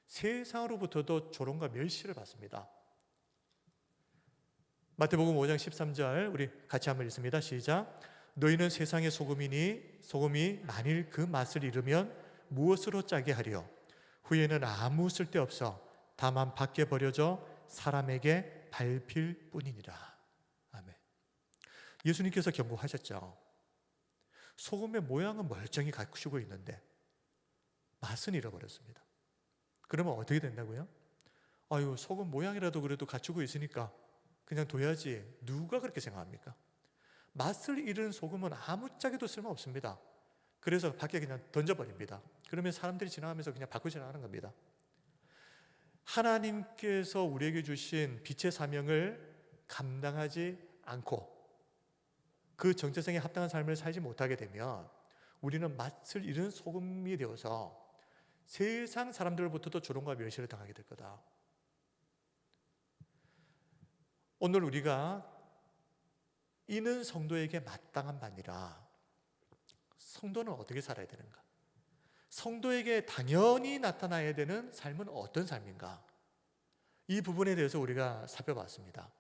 세상으로부터도 조롱과 멸시를 받습니다. 마태복음 5장 13절 우리 같이 한번 읽습니다. 시작. 너희는 세상의 소금이니 소금이 만일 그 맛을 잃으면 무엇으로 짜게 하리요? 후에는 아무 쓸데없어 다만 밖에 버려져 사람에게 밟힐 뿐이니라. 아멘. 예수님께서 경고하셨죠. 소금의 모양은 멀쩡히 갖추고 있는데 맛은 잃어버렸습니다. 그러면 어떻게 된다고요? 아유, 소금 모양이라도 그래도 갖추고 있으니까 그냥 둬야지. 누가 그렇게 생각합니까? 맛을 잃은 소금은 아무짝에도 쓸모없습니다. 그래서 밖에 그냥 던져버립니다. 그러면 사람들이 지나가면서 그냥 받고 지나가는 겁니다. 하나님께서 우리에게 주신 빛의 사명을 감당하지 않고 그 정체성에 합당한 삶을 살지 못하게 되면 우리는 맛을 잃은 소금이 되어서 세상 사람들로부터도 조롱과 멸시를 당하게 될 거다. 오늘 우리가 이는 성도에게 마땅한 바니라. 성도는 어떻게 살아야 되는가? 성도에게 당연히 나타나야 되는 삶은 어떤 삶인가? 이 부분에 대해서 우리가 살펴봤습니다.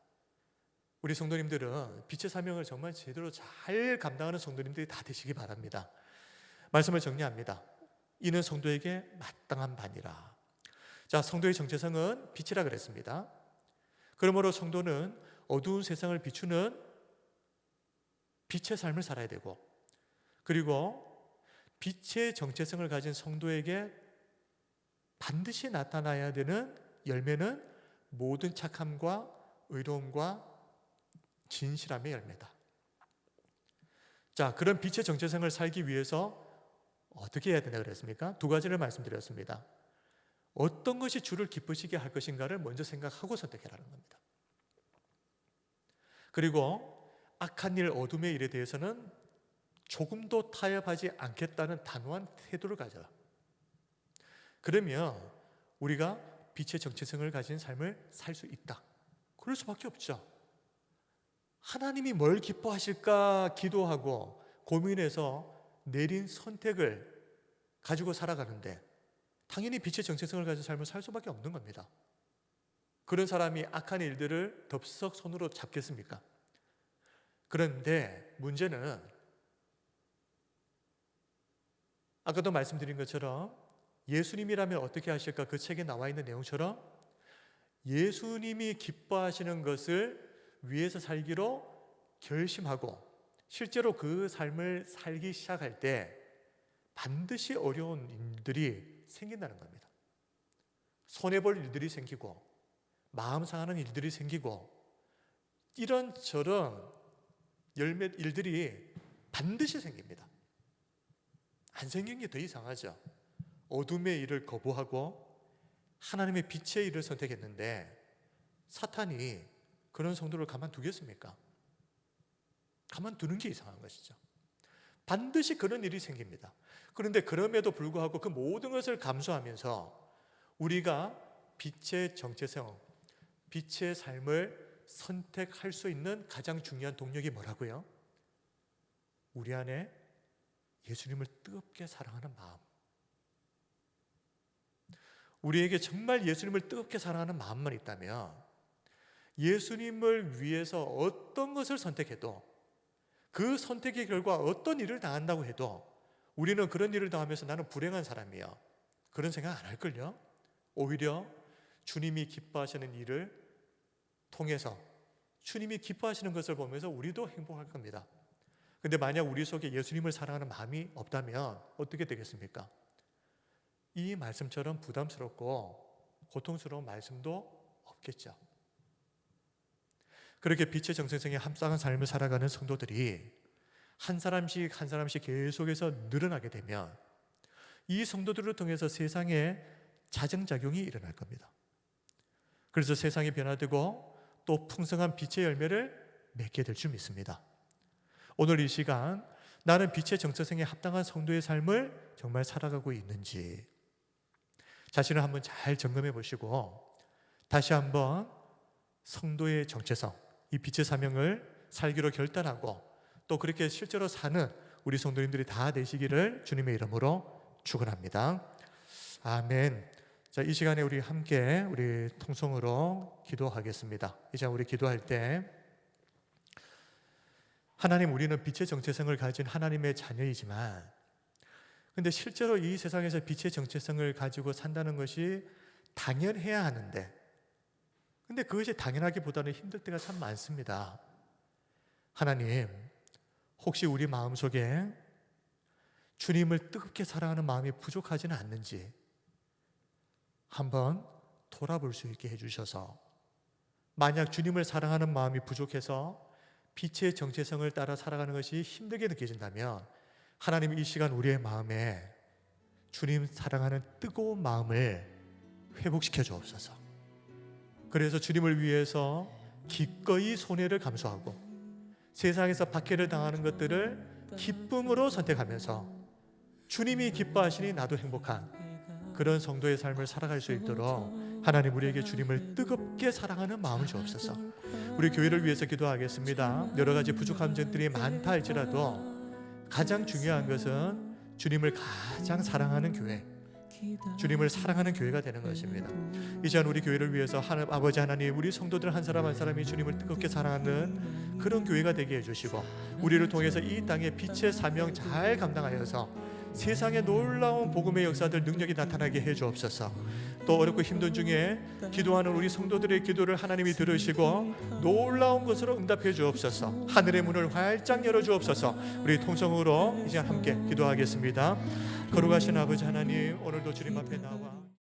우리 성도님들은 빛의 사명을 정말 제대로 잘 감당하는 성도님들이 다 되시기 바랍니다. 말씀을 정리합니다. 이는 성도에게 마땅한 바니라. 자, 성도의 정체성은 빛이라 그랬습니다. 그러므로 성도는 어두운 세상을 비추는 빛의 삶을 살아야 되고, 그리고 빛의 정체성을 가진 성도에게 반드시 나타나야 되는 열매는 모든 착함과 의로움과 진실함의 열매다. 자, 그런 빛의 정체성을 살기 위해서 어떻게 해야 되나 그랬습니까? 두 가지를 말씀드렸습니다. 어떤 것이 주를 기쁘시게 할 것인가를 먼저 생각하고 선택해라는 겁니다. 그리고 악한 일, 어둠의 일에 대해서는 조금도 타협하지 않겠다는 단호한 태도를 가져라. 그러면 우리가 빛의 정체성을 가진 삶을 살 수 있다. 그럴 수밖에 없죠. 하나님이 뭘 기뻐하실까 기도하고 고민해서 내린 선택을 가지고 살아가는데 당연히 빛의 정체성을 가진 삶을 살 수밖에 없는 겁니다. 그런 사람이 악한 일들을 덥석 손으로 잡겠습니까? 그런데 문제는 아까도 말씀드린 것처럼 예수님이라면 어떻게 하실까? 그 책에 나와 있는 내용처럼 예수님이 기뻐하시는 것을 위해서 살기로 결심하고 실제로 그 삶을 살기 시작할 때 반드시 어려운 일들이 생긴다는 겁니다. 손해볼 일들이 생기고 마음 상하는 일들이 생기고 이런저런 일들이 반드시 생깁니다. 안 생긴 게 더 이상하죠. 어둠의 일을 거부하고 하나님의 빛의 일을 선택했는데 사탄이 그런 성도를 가만두겠습니까? 가만두는 게 이상한 것이죠. 반드시 그런 일이 생깁니다. 그런데 그럼에도 불구하고 그 모든 것을 감수하면서 우리가 빛의 정체성, 빛의 삶을 선택할 수 있는 가장 중요한 동력이 뭐라고요? 우리 안에 예수님을 뜨겁게 사랑하는 마음. 우리에게 정말 예수님을 뜨겁게 사랑하는 마음만 있다면 예수님을 위해서 어떤 것을 선택해도 그 선택의 결과 어떤 일을 당한다고 해도 우리는 그런 일을 당하면서 나는 불행한 사람이야, 그런 생각 안 할걸요? 오히려 주님이 기뻐하시는 일을 통해서 주님이 기뻐하시는 것을 보면서 우리도 행복할 겁니다. 근데 만약 우리 속에 예수님을 사랑하는 마음이 없다면 어떻게 되겠습니까? 이 말씀처럼 부담스럽고 고통스러운 말씀도 없겠죠. 그렇게 빛의 정체성에 합당한 삶을 살아가는 성도들이 한 사람씩 한 사람씩 계속해서 늘어나게 되면 이 성도들을 통해서 세상에 자정작용이 일어날 겁니다. 그래서 세상이 변화되고 또 풍성한 빛의 열매를 맺게 될 줄 믿습니다. 오늘 이 시간 나는 빛의 정체성에 합당한 성도의 삶을 정말 살아가고 있는지 자신을 한번 잘 점검해 보시고 다시 한번 성도의 정체성, 이 빛의 사명을 살기로 결단하고 또 그렇게 실제로 사는 우리 성도님들이 다 되시기를 주님의 이름으로 축원합니다. 아멘. 자, 이 시간에 우리 함께 우리 통성으로 기도하겠습니다. 이제 우리 기도할 때 하나님, 우리는 빛의 정체성을 가진 하나님의 자녀이지만 근데 실제로 이 세상에서 빛의 정체성을 가지고 산다는 것이 당연해야 하는데 근데 그것이 당연하기보다는 힘들 때가 참 많습니다. 하나님, 혹시 우리 마음속에 주님을 뜨겁게 사랑하는 마음이 부족하지는 않는지 한번 돌아볼 수 있게 해주셔서 만약 주님을 사랑하는 마음이 부족해서 빛의 정체성을 따라 살아가는 것이 힘들게 느껴진다면 하나님 이 시간 우리의 마음에 주님 사랑하는 뜨거운 마음을 회복시켜 주옵소서. 그래서 주님을 위해서 기꺼이 손해를 감수하고 세상에서 박해를 당하는 것들을 기쁨으로 선택하면서 주님이 기뻐하시니 나도 행복한 그런 성도의 삶을 살아갈 수 있도록 하나님 우리에게 주님을 뜨겁게 사랑하는 마음을 주옵소서. 우리 교회를 위해서 기도하겠습니다. 여러 가지 부족한 점들이 많다 할지라도 가장 중요한 것은 주님을 가장 사랑하는 교회, 주님을 사랑하는 교회가 되는 것입니다. 이 시간 우리 교회를 위해서 아버지 하나님, 우리 성도들 한 사람 한 사람이 주님을 뜨겁게 사랑하는 그런 교회가 되게 해주시고 우리를 통해서 이 땅의 빛의 사명 잘 감당하여서 세상의 놀라운 복음의 역사들 능력이 나타나게 해주옵소서. 또 어렵고 힘든 중에 기도하는 우리 성도들의 기도를 하나님이 들으시고 놀라운 것으로 응답해 주옵소서. 하늘의 문을 활짝 열어 주옵소서. 우리 통성으로 이제 함께 기도하겠습니다. 거룩하신 아버지 하나님, 오늘도 주님 앞에 나와